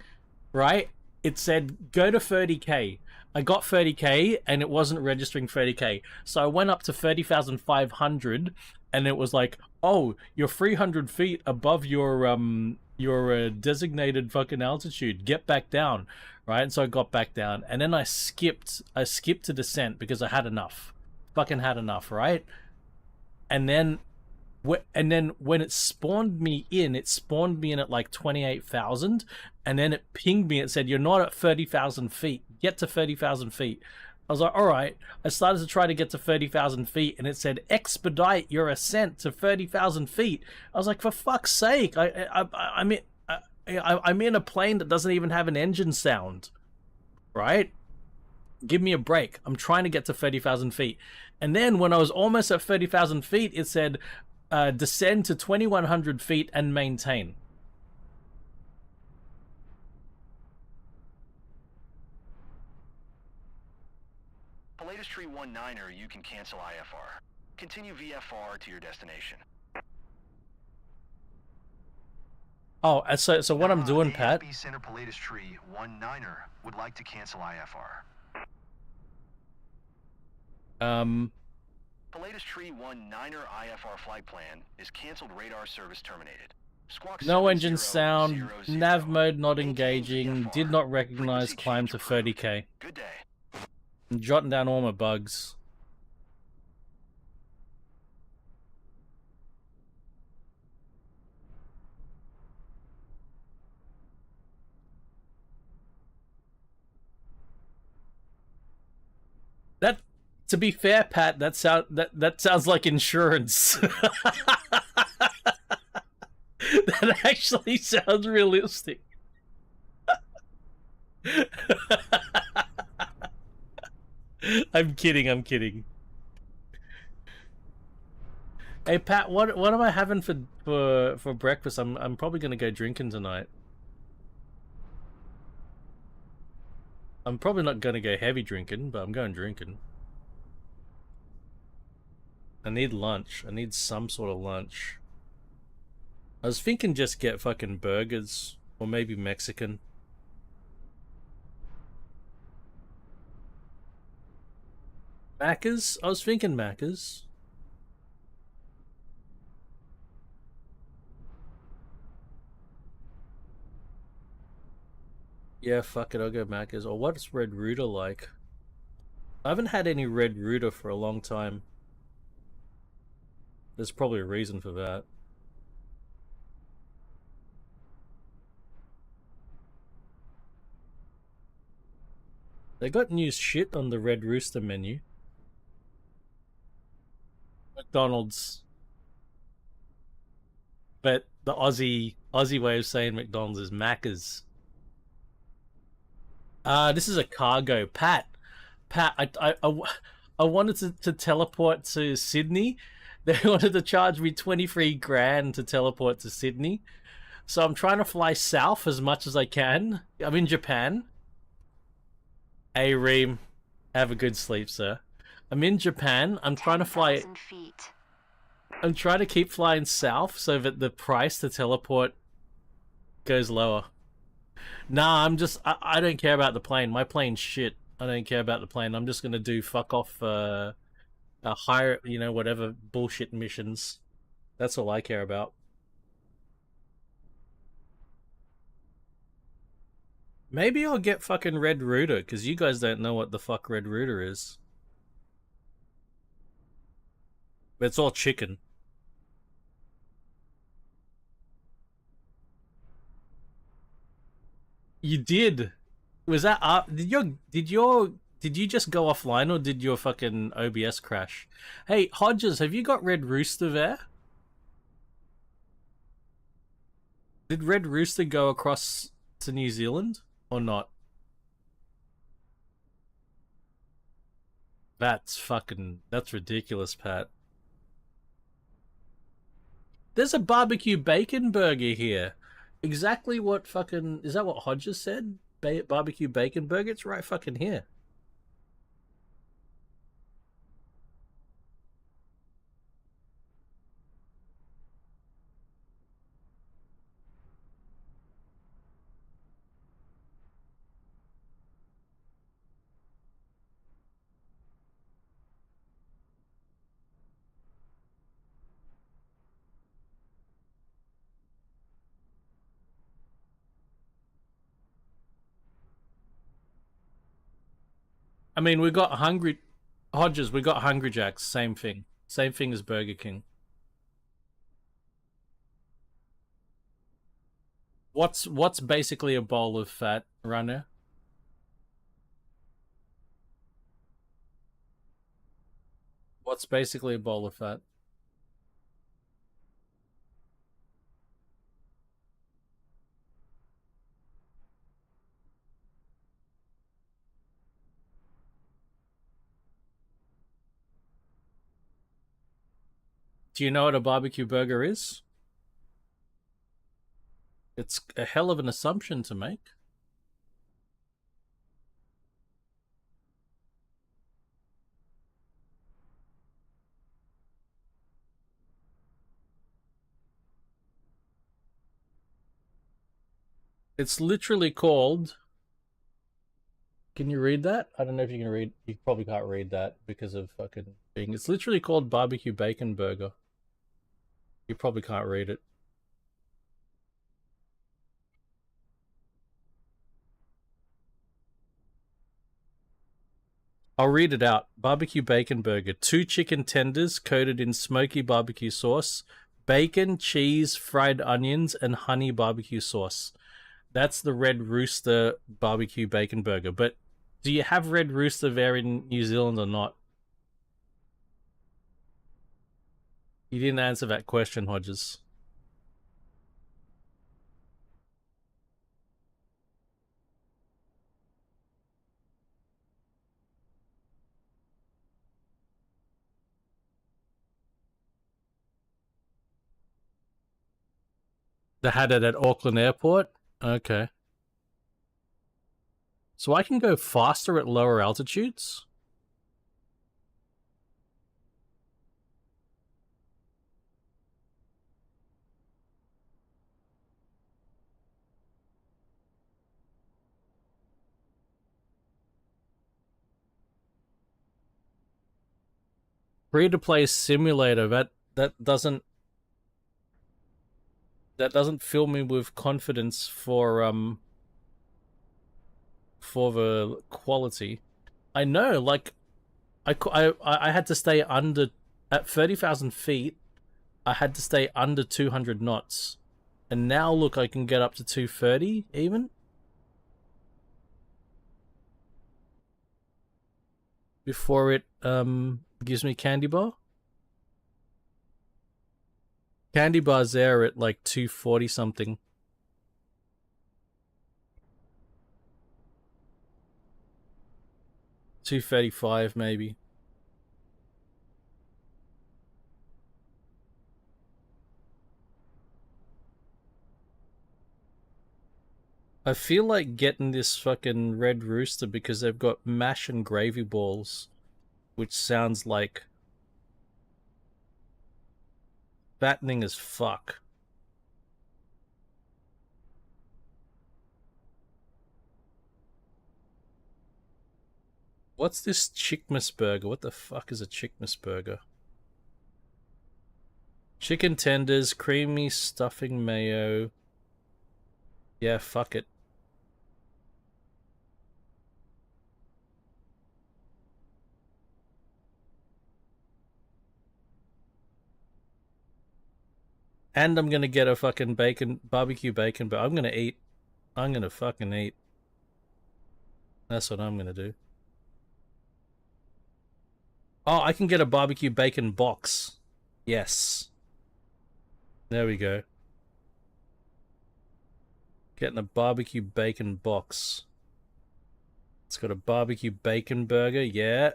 right? It said go to 30k. I got 30k and it wasn't registering 30k. So I went up to 30,500 and it was like, oh, you're 300 feet above your designated fucking altitude. Get back down, right? And so I got back down and then I skipped to descent because I had enough. Fucking had enough, right? And then when it spawned me in at like 28,000, and then it pinged me. It said, you're not at 30,000 feet. Get to 30,000 feet. I was like, all right. I started to try to get to 30,000 feet, and it said, expedite your ascent to 30,000 feet. I was like, for fuck's sake. I'm in a plane that doesn't even have an engine sound, right? Give me a break. I'm trying to get to 30,000 feet. And then when I was almost at 30,000 feet, it said, descend to 2,100 feet and maintain. Pilatus Tree 19er, you can cancel IFR. Continue VFR to your destination. Oh, so what I'm doing, Pat? ASB Center Pilatus Tree 19er would like to cancel IFR. Pilatus Tree 19er IFR flight plan is canceled. Radar service terminated. Squawk No engine 7000. sound, nav mode not Maintain engaging, VFR. did not recognize Frequency climb change to approved. 30k. Good day. I'm jotting down all my bugs. That, to be fair, Pat, that sounds like insurance. That actually sounds realistic. I'm kidding. Hey Pat, what am I having for breakfast? I'm probably gonna go drinking tonight. I'm probably not gonna go heavy drinking, but I'm going drinking. I need lunch. I need some sort of lunch. I was thinking just get fucking burgers, or maybe Mexican. Macca's? I was thinking Macca's. Yeah, fuck it, I'll go Macca's. Or what's Red Rooter like? I haven't had any Red Rooter for a long time. There's probably a reason for that. They got new shit on the Red Rooster menu. McDonald's. But the Aussie way of saying McDonald's is Macca's. This is a cargo. Pat, I wanted to teleport to Sydney. They wanted to charge me 23 grand to teleport to Sydney. So I'm trying to fly south as much as I can. I'm in Japan. Hey, Reem. Have a good sleep, sir. I'm in Japan. I'm trying to fly... 10,000 feet. I'm trying to keep flying south so that the price to teleport goes lower. Nah, I don't care about the plane. My plane's shit. I don't care about the plane. I'm just gonna do fuck off, higher, you know, whatever bullshit missions. That's all I care about. Maybe I'll get fucking Red Rooter, because you guys don't know what the fuck Red Rooter is. But it's all chicken. You did. Was that did you just go offline, or did your fucking OBS crash? Hey, Hodges, have you got Red Rooster there? Did Red Rooster go across to New Zealand or not? That's ridiculous, Pat. There's a barbecue bacon burger here. Exactly what fucking... Is that what Hodges said? Barbecue bacon burger? It's right fucking here. I mean, we got Hungry... Hodges, we got Hungry Jack's. Same thing. Same thing as Burger King. What's basically a bowl of fat, Runner? What's basically a bowl of fat? Do you know what a barbecue burger is? It's a hell of an assumption to make. It's literally called... Can you read that? I don't know if you can read... You probably can't read that because of fucking being... It's literally called barbecue bacon burger. You probably can't read it. I'll read it out. Barbecue bacon burger. 2 chicken tenders coated in smoky barbecue sauce, bacon, cheese, fried onions, and honey barbecue sauce. That's the Red Rooster barbecue bacon burger. But do you have Red Rooster there in New Zealand or not? You didn't answer that question, Hodges. They had it at Auckland Airport? Okay. So I can go faster at lower altitudes? Free-to-play simulator, that doesn't fill me with confidence for the quality. I know, like, I had to stay under, at 30,000 feet, I had to stay under 200 knots. And now, look, I can get up to 230, even. Before it, gives me candy bar. Candy bar's there at, like, 240 something. $235 maybe. I feel like getting this fucking Red Rooster because they've got mash and gravy balls, which sounds like fattening as fuck. What's this Chickmas burger? What the fuck is a Chickmas burger? Chicken tenders, creamy stuffing mayo. Yeah, fuck it. And I'm gonna get a fucking barbecue bacon, but I'm gonna eat. I'm gonna fucking eat. That's what I'm gonna do. Oh, I can get a barbecue bacon box. Yes. There we go. Getting a barbecue bacon box. It's got a barbecue bacon burger, yeah.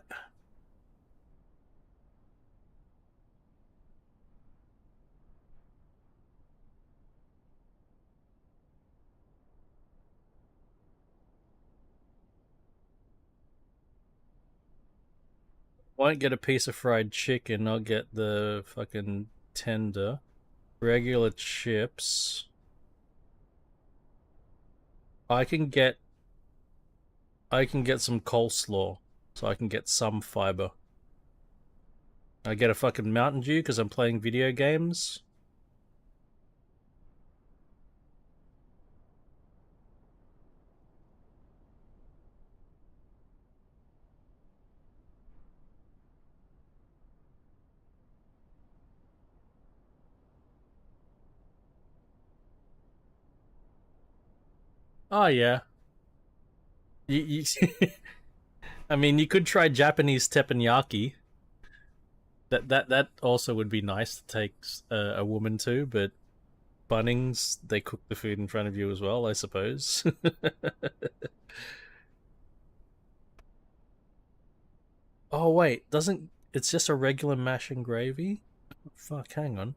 Won't get a piece of fried chicken, I'll get the fucking tender. Regular chips. I can get some coleslaw, so I can get some fiber. I get a fucking Mountain Dew because I'm playing video games. Oh yeah. You I mean, you could try Japanese teppanyaki. That also would be nice to take a woman to, but Bunnings, they cook the food in front of you as well, I suppose. Oh wait, it's just a regular mash and gravy? Fuck, hang on.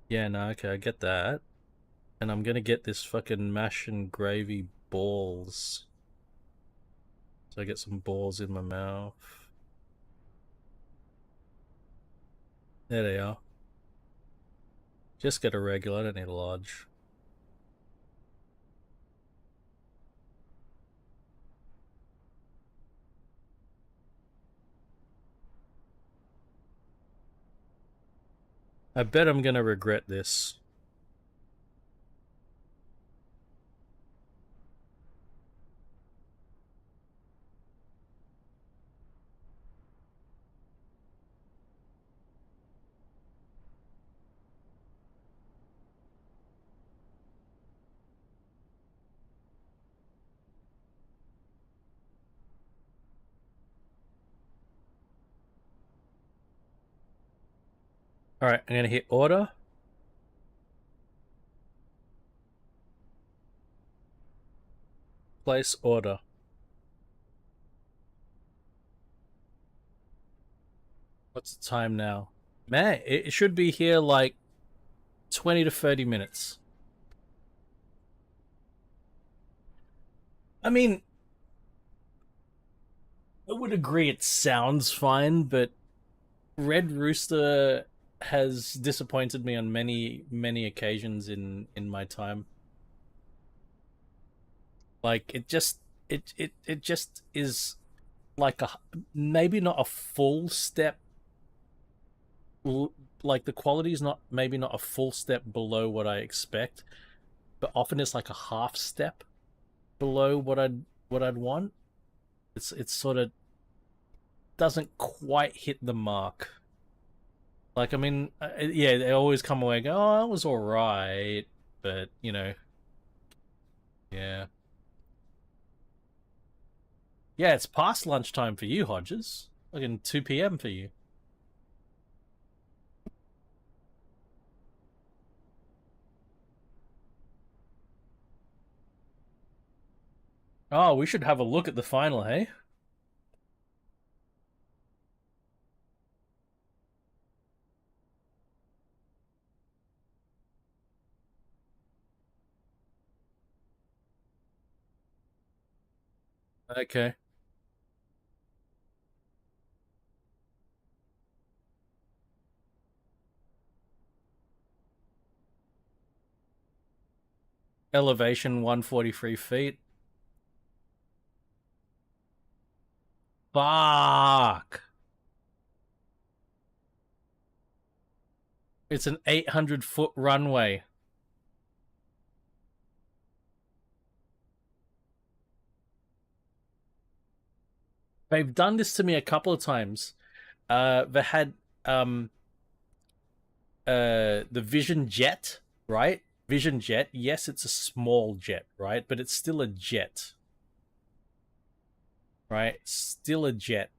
Yeah, no, okay, I get that. And I'm gonna get this fucking mash and gravy balls. So I get some balls in my mouth. There they are. Just get a regular, I don't need a large. I bet I'm gonna regret this. Alright, I'm gonna hit order. Place order. What's the time now? Man, it should be here like 20 to 30 minutes. I mean, I would agree it sounds fine, but Red Rooster has disappointed me on many occasions in my time. Like it just is like maybe not a full step, like the quality is maybe not a full step below what I expect, but often it's like a half step below what I'd want. It's sort of doesn't quite hit the mark. Like, I mean, yeah, they always come away and go, oh, that was alright, but, you know, yeah. Yeah, it's past lunchtime for you, Hodges. Like in 2 p.m. for you. Oh, we should have a look at the final, hey? Okay. Elevation 143 feet. Fuck. It's an 800-foot runway. They've done this to me a couple of times. They had the Vision Jet, right? Vision Jet, yes, it's a small jet, right? But it's still a jet. Right? Still a jet.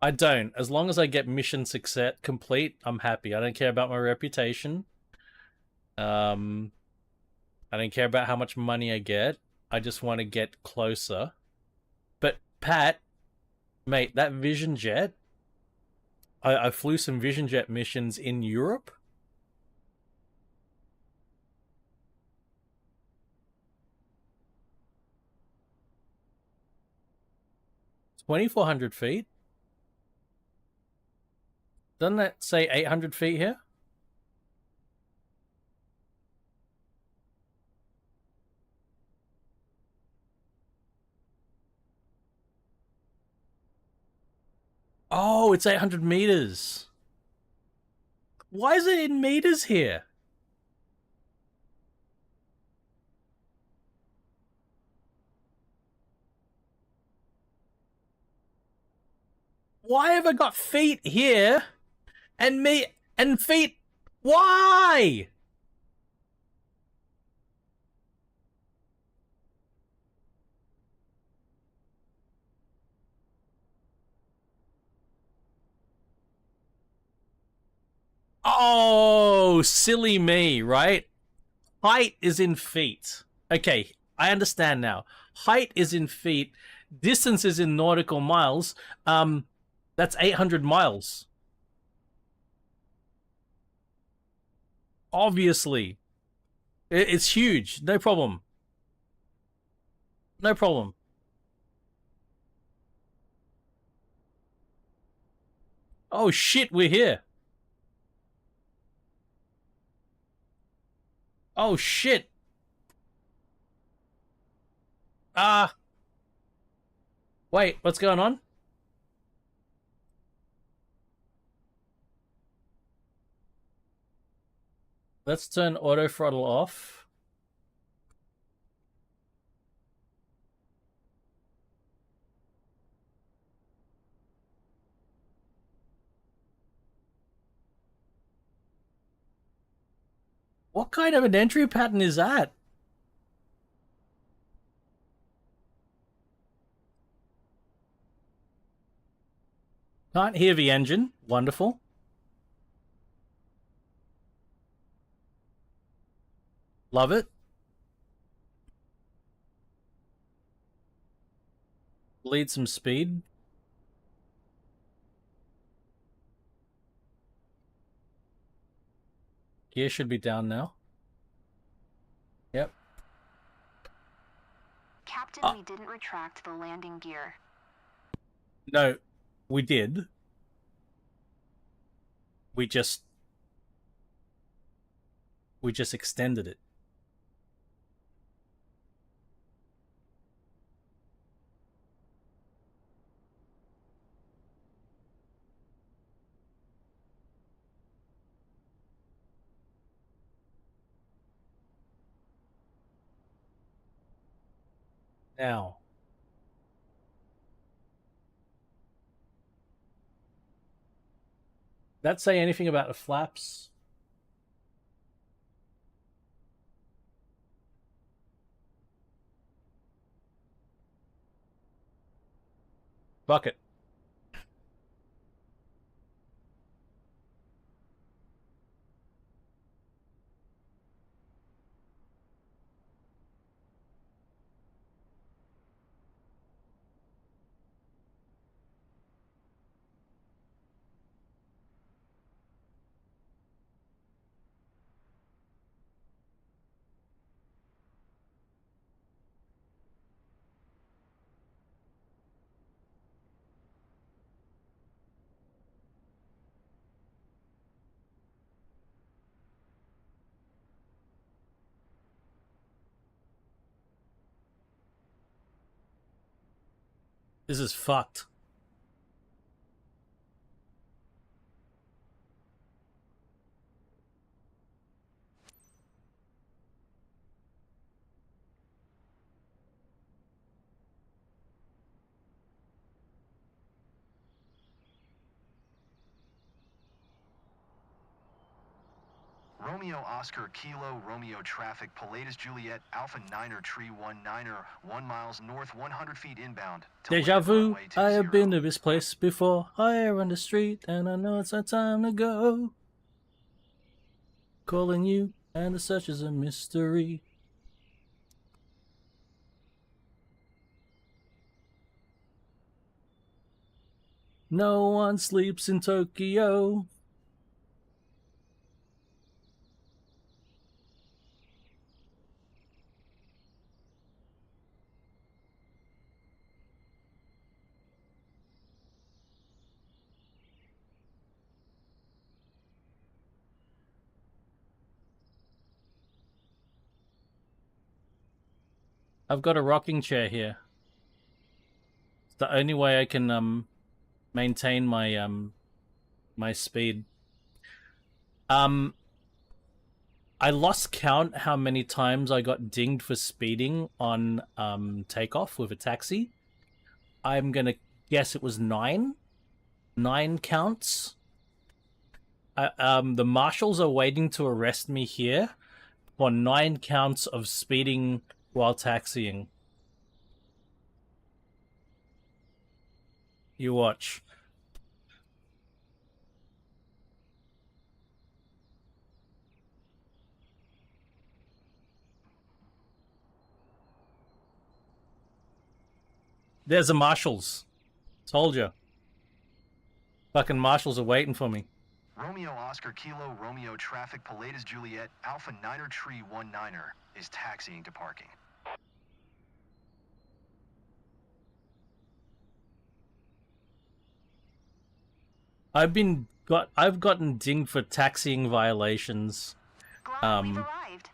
I don't. As long as I get mission success complete, I'm happy. I don't care about my reputation. I don't care about how much money I get. I just want to get closer. But Pat, mate, that Vision Jet, I flew some Vision Jet missions in Europe. It's 2,400 feet. Doesn't that say 800 feet here? Oh, it's 800 meters. Why is it in meters here? Why have I got feet here and feet? Why? Oh, silly me, right? Height is in feet. Okay, I understand now. Height is in feet. Distance is in nautical miles. That's 800 miles. Obviously. It's huge. No problem. No problem. Oh shit, we're here. Oh shit. Wait, what's going on? Let's turn auto throttle off. What kind of an entry pattern is that? Can't hear the engine. Wonderful. Love it. Bleed some speed. Gear should be down now. Yep. Captain, we didn't retract the landing gear. No, we did. We just extended it. Now. That say anything about the flaps? Fuck it. This is fucked. Romeo Oscar Kilo Romeo traffic Pilatus Juliet Alpha Niner Tree 19er 1 miles north 100 feet inbound. to Deja land vu. runway I have 20. been to this place before. Higher on the street, and I know it's our time to go. Calling you, and the search is a mystery. No one sleeps in Tokyo. I've got a rocking chair here. It's the only way I can maintain my my speed. I lost count how many times I got dinged for speeding on takeoff with a taxi. I'm gonna guess it was 9. 9 counts. The marshals are waiting to arrest me here for 9 counts of speeding while taxiing. You watch. There's the marshals. Told you. Fucking marshals are waiting for me. Romeo Oscar Kilo Romeo traffic Pilatus Juliet Alpha Niner Tree 19er is taxiing to parking. I've gotten dinged for taxiing violations Glad we've arrived.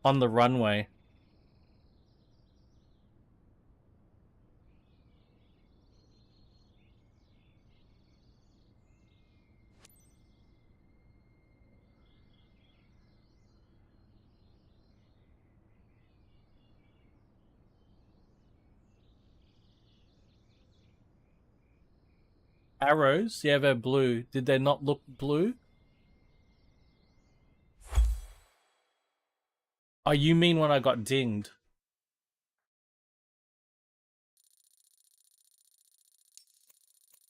on the runway. Arrows? Yeah, they're blue. Did they not look blue? Oh, you mean when I got dinged?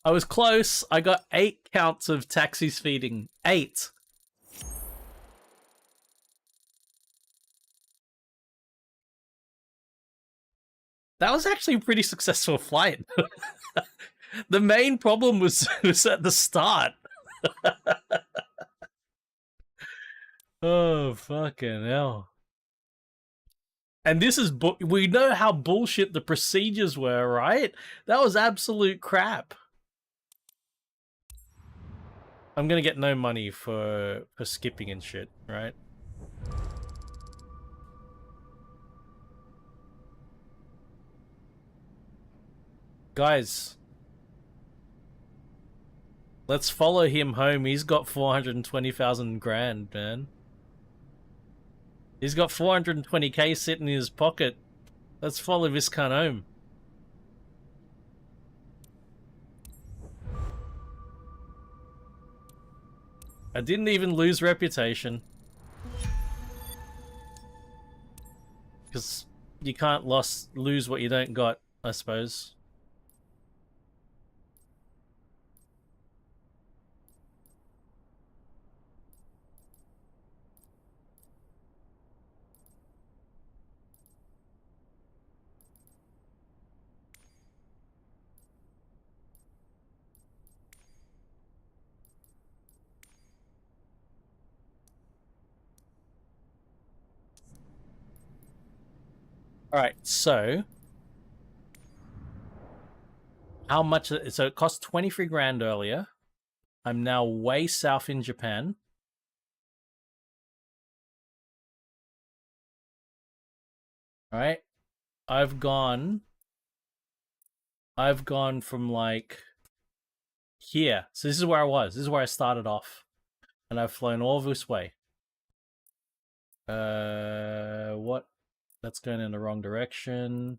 I was close. I got 8 counts of taxi speeding. 8. That was actually a pretty successful flight. The main problem was at the start. Oh, fucking hell. And this is... we know how bullshit the procedures were, right? That was absolute crap. I'm gonna get no money for skipping and shit, right? Guys, let's follow him home. He's got 420,000 grand, man. He's got 420k sitting in his pocket. Let's follow this cunt home. I didn't even lose reputation. Because you can't lose what you don't got, I suppose. Alright, so how much? So it cost 23 grand earlier. I'm now way south in Japan. Alright. I've gone from like here. So this is where I was. This is where I started off. And I've flown all this way. What? That's going in the wrong direction.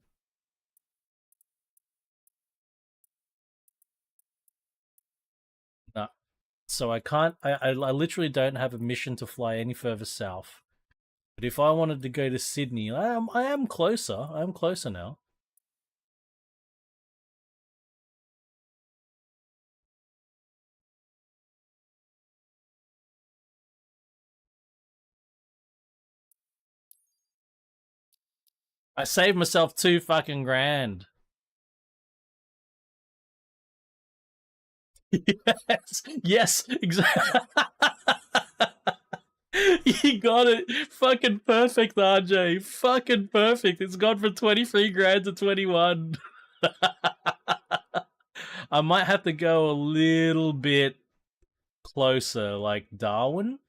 No. So I can't, I literally don't have a mission to fly any further south. But if I wanted to go to Sydney, I am closer. I am closer now. I saved myself 2 fucking grand. Yes, yes, exactly. You got it. Fucking perfect, RJ. Fucking perfect. It's gone from 23 grand to 21. I might have to go a little bit closer, like Darwin.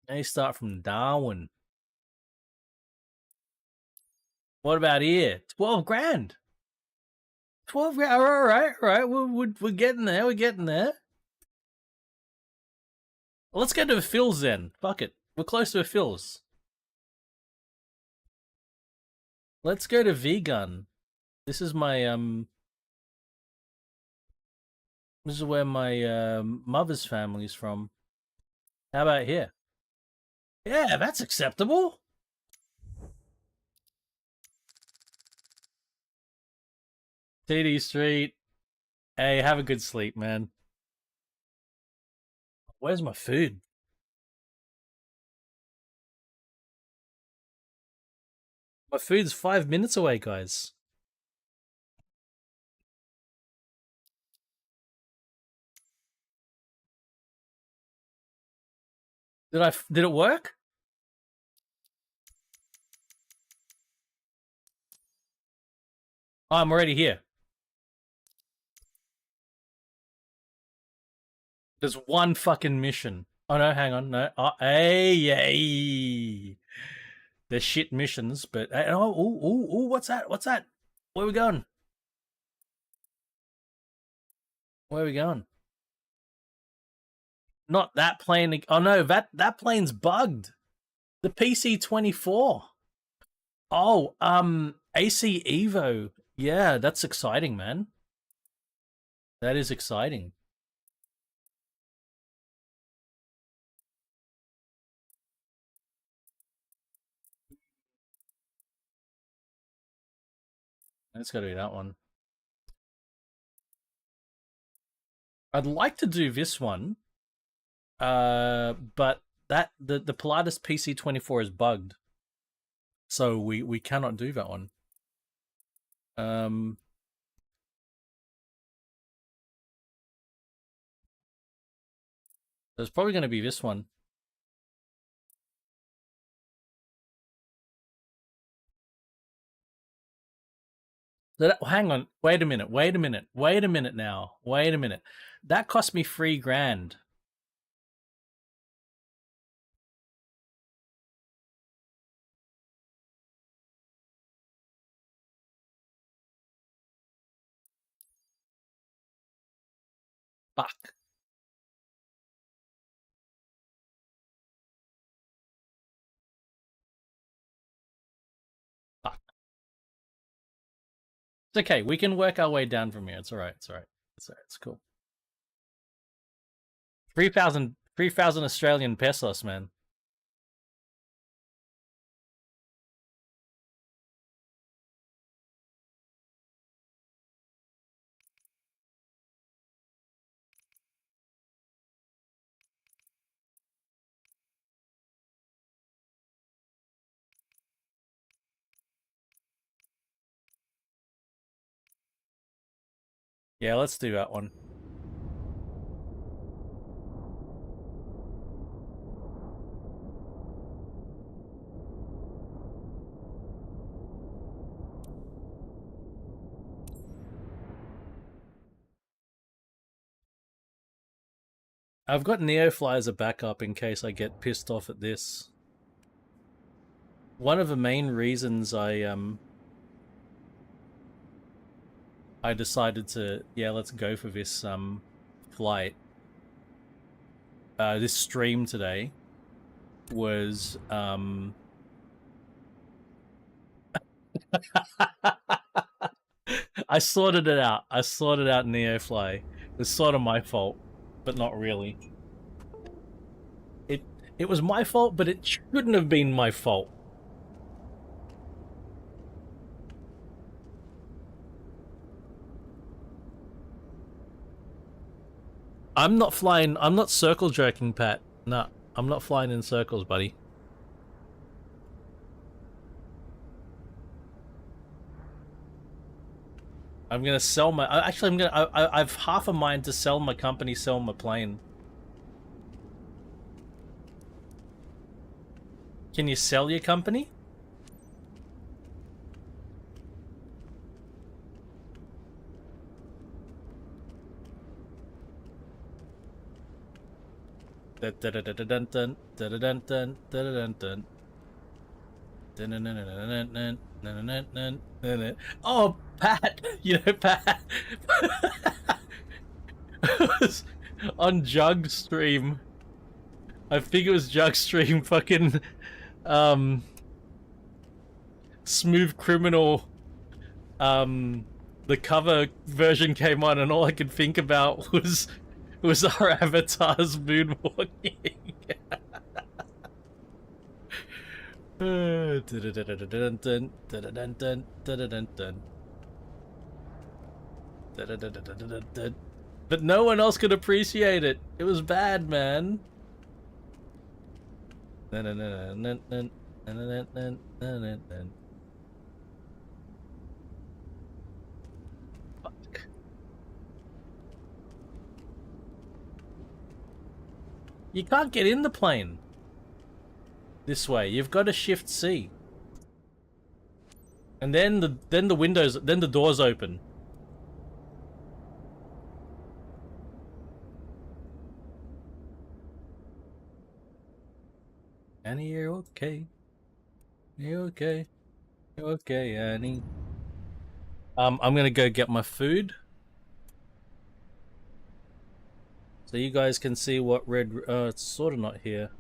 They start from Darwin. What about here? 12 grand. 12 grand. All right. We're getting there. We're getting there. Let's go to the Phils then. Fuck it. We're close to the Phils. Let's go to Vegan. This is my this is where my mother's family's from. How about here? Yeah, that's acceptable. TD Street. Hey, have a good sleep, man. Where's my food? My food's 5 minutes away, guys. Did it work? Oh, I'm already here. There's one fucking mission. Oh no, hang on, no. Oh, hey. They're shit missions, but oh, what's that? What's that? Where are we going? Where are we going? Not that plane. Oh no, that plane's bugged. The PC-24. Oh, AC Evo. Yeah, that's exciting, man. That is exciting. Let's go do that one. I'd like to do this one, but the Pilatus PC-24 is bugged, so we cannot do that one. There's probably going to be this one. Hang on, wait a minute now. Wait a minute. That cost me 3 grand. Fuck. It's okay. We can work our way down from here. It's all right. It's all right. It's all right. It's cool. 3,000 Australian pesos, man. Yeah, let's do that one. I've got NeoFly as a backup in case I get pissed off at this. One of the main reasons I decided to, yeah, let's go for this flight, this stream today, was I sorted it out. I sorted out NeoFly. It was sort of my fault, but not really. It was my fault, but it shouldn't have been my fault. I'm not flying. I'm not circle jerking, Pat. No, I'm not flying in circles, buddy. I'm gonna sell my. Actually, I've half a mind to sell my company, sell my plane. Can you sell your company? Oh, Pat! You know, Pat. On Jug stream. I think it was Jug stream. Fucking, Smooth Criminal. The cover version came on, and all I could think about was our avatars moonwalking. But no one else could appreciate it. It was bad, man. Fuck. You can't get in the plane this way. You've got to shift C. And then the windows, then the doors open. Annie, you're okay. You're okay. You're okay, Annie. I'm gonna go get my food, so you guys can see what red. It's sort of not here.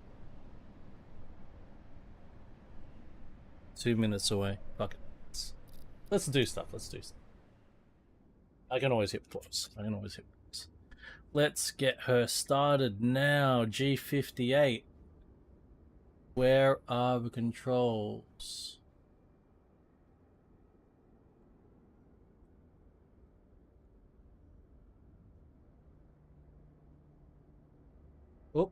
2 minutes away. Fuck it. Let's do stuff. Let's do stuff. I can always hit pause. I can always hit pause. Let's get her started now. G58. Where are the controls? Oh.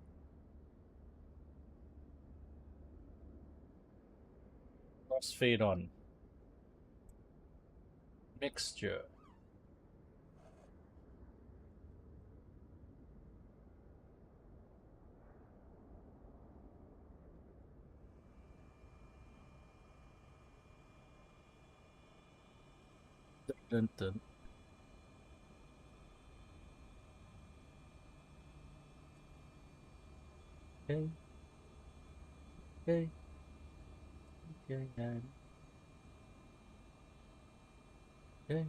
Crossfeed on. Mixture. Dun, dun. Okay. Okay. Okay. Okay.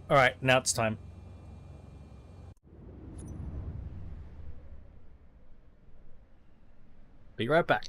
All right, now it's time. Be right back.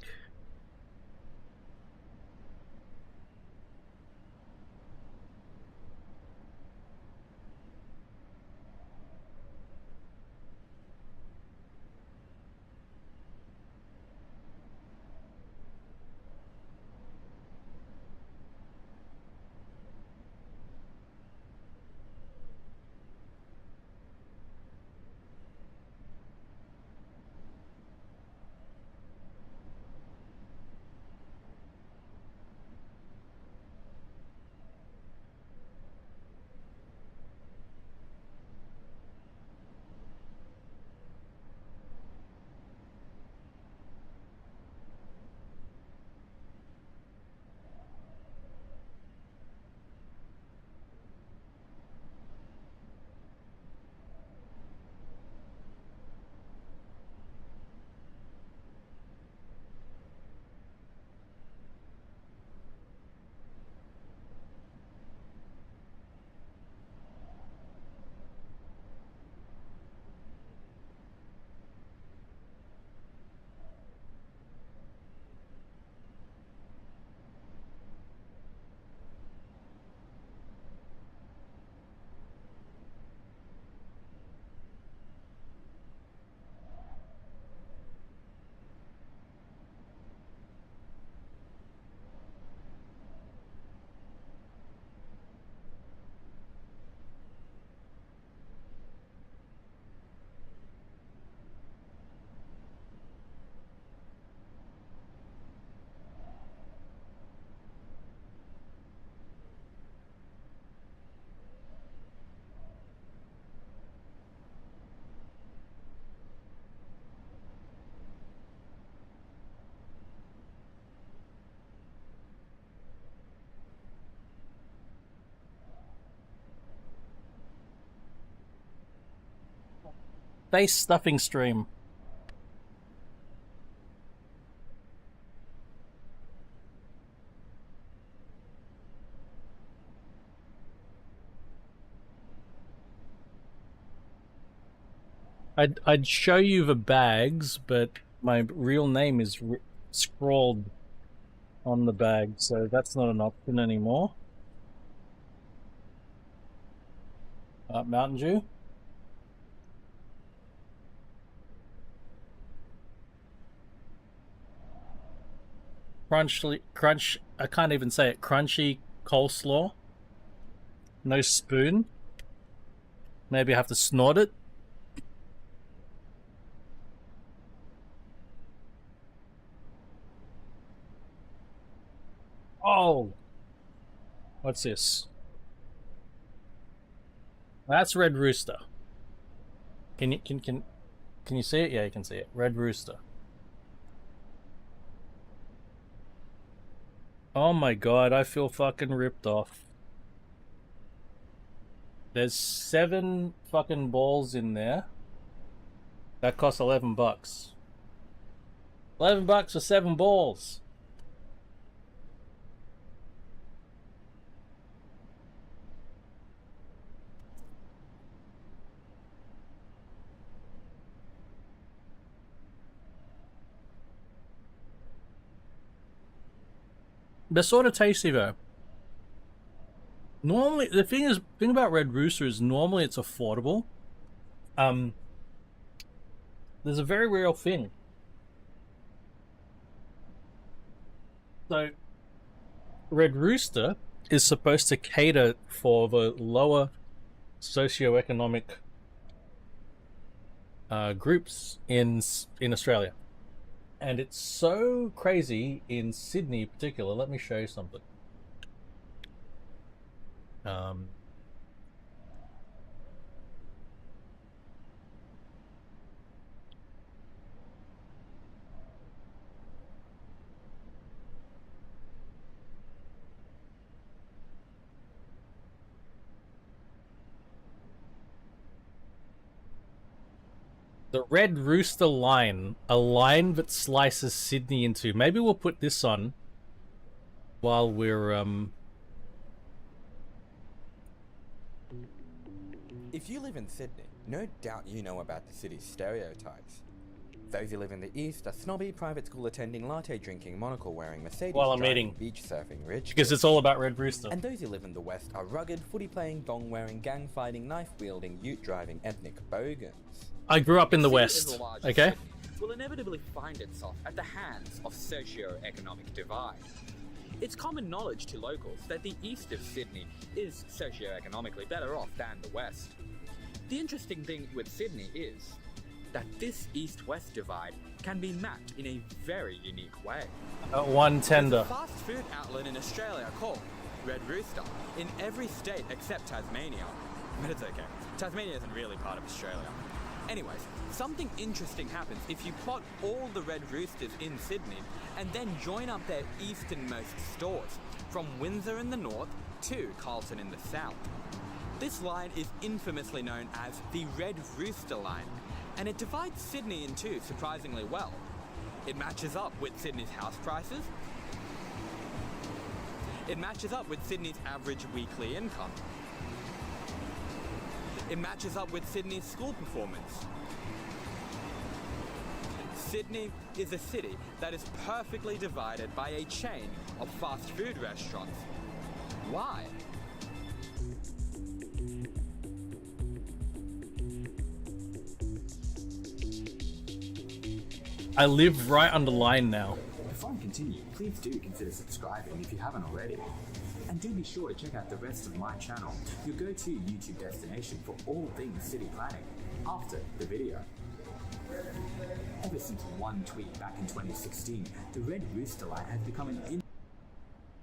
Face stuffing stream. I'd show you the bags, but my real name is scrawled on the bag, so that's not an option anymore. Mountain Dew. Crunch, I can't even say it. Crunchy coleslaw. No spoon. Maybe I have to snort it. Oh, what's this? That's Red Rooster. Can you see it? Yeah, you can see it. Red Rooster. Oh my god, I feel fucking ripped off. There's 7 fucking balls in there. That costs $11. $11 for 7 balls. They're sort of tasty though. Normally, the thing about Red Rooster is normally it's affordable. There's a very real thing. So, Red Rooster is supposed to cater for the lower socioeconomic groups in Australia. And it's so crazy in Sydney in particular. Let me show you something. The Red Rooster line, a line that slices Sydney in two. Maybe we'll put this on while we're If you live in Sydney, no doubt you know about the city's stereotypes. Those who live in the east are snobby, private school attending, latte drinking, monocle wearing, Mercedes While I'm driving, eating. beach surfing, rich Because it's all about Red Rooster. And those who live in the west are rugged, footy playing, dong wearing, gang fighting, knife wielding, ute driving, ethnic bogans. I grew up in the City as West, large as okay? Sydney will inevitably find itself at the hands of socio-economic divide. It's common knowledge to locals that the east of Sydney is socio-economically better off than the west. The interesting thing with Sydney is that this east-west divide can be mapped in a very unique way. One tender. There's a fast food outlet in Australia called Red Rooster in every state except Tasmania. But it's okay. Tasmania isn't really part of Australia. Anyways, something interesting happens if you plot all the Red Roosters in Sydney and then join up their easternmost stores, from Windsor in the north to Carlton in the south. This line is infamously known as the Red Rooster line, and it divides Sydney in two surprisingly well. It matches up with Sydney's house prices. It matches up with Sydney's average weekly income. It matches up with Sydney's school performance. Sydney is a city that is perfectly divided by a chain of fast food restaurants. Why? I live right on the line now. Before we continue, please do consider subscribing if you haven't already. And do be sure to check out the rest of my channel, your go-to YouTube destination for all things city planning, after the video. Ever since one tweet back in 2016, the Red Rooster line has become an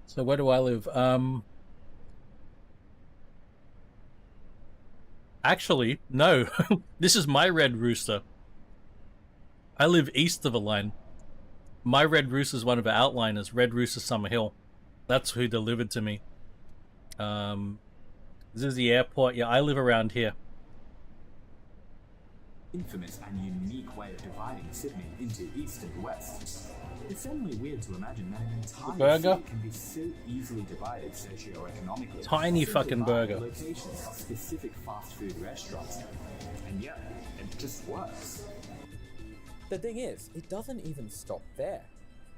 So where do I live? Actually, no. This is my Red Rooster. I live east of a line. My Red Rooster is one of the outliners, Red Rooster Summer Hill. That's who delivered to me. This is the airport. Yeah, I live around here. infamous and unique way of dividing Sydney into east and west. It's certainly weird to imagine that an entire burger? city can be so easily divided socio-economically. Tiny simply fucking by burger. Locations of specific fast food restaurants. And yeah, it just works. The thing is, it doesn't even stop there.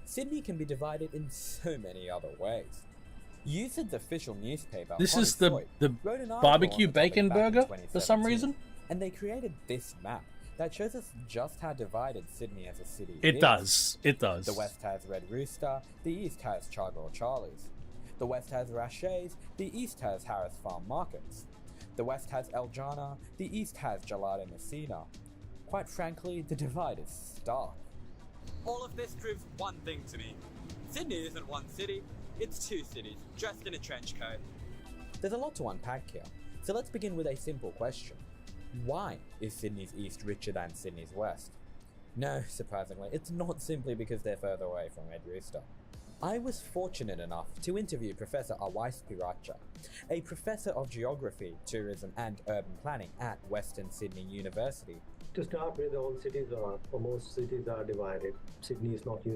Sydney can be divided in so many other ways. Usage official newspaper, This is the wrote an article barbecue on the topic bacon back in burger for some 2017, reason. and they created this map that shows us just how divided Sydney as a city It is. does. It does. The west has Red Rooster, the east has Chagor Charlie's. The west has Rashay's, the east has Harris Farm Markets. The west has El Jana, the east has Gelada Messina. Quite frankly, the divide is stark. All of this proves one thing to me. Sydney isn't one city, it's two cities, dressed in a trench coat. There's a lot to unpack here, so let's begin with a simple question. Why is Sydney's east richer than Sydney's west? No, surprisingly, it's not simply because they're further away from Red Rooster. I was fortunate enough to interview Professor Awais Piracha, a professor of geography, tourism and urban planning at Western Sydney University. To start with, all cities are, or most cities are divided. Sydney is not unique.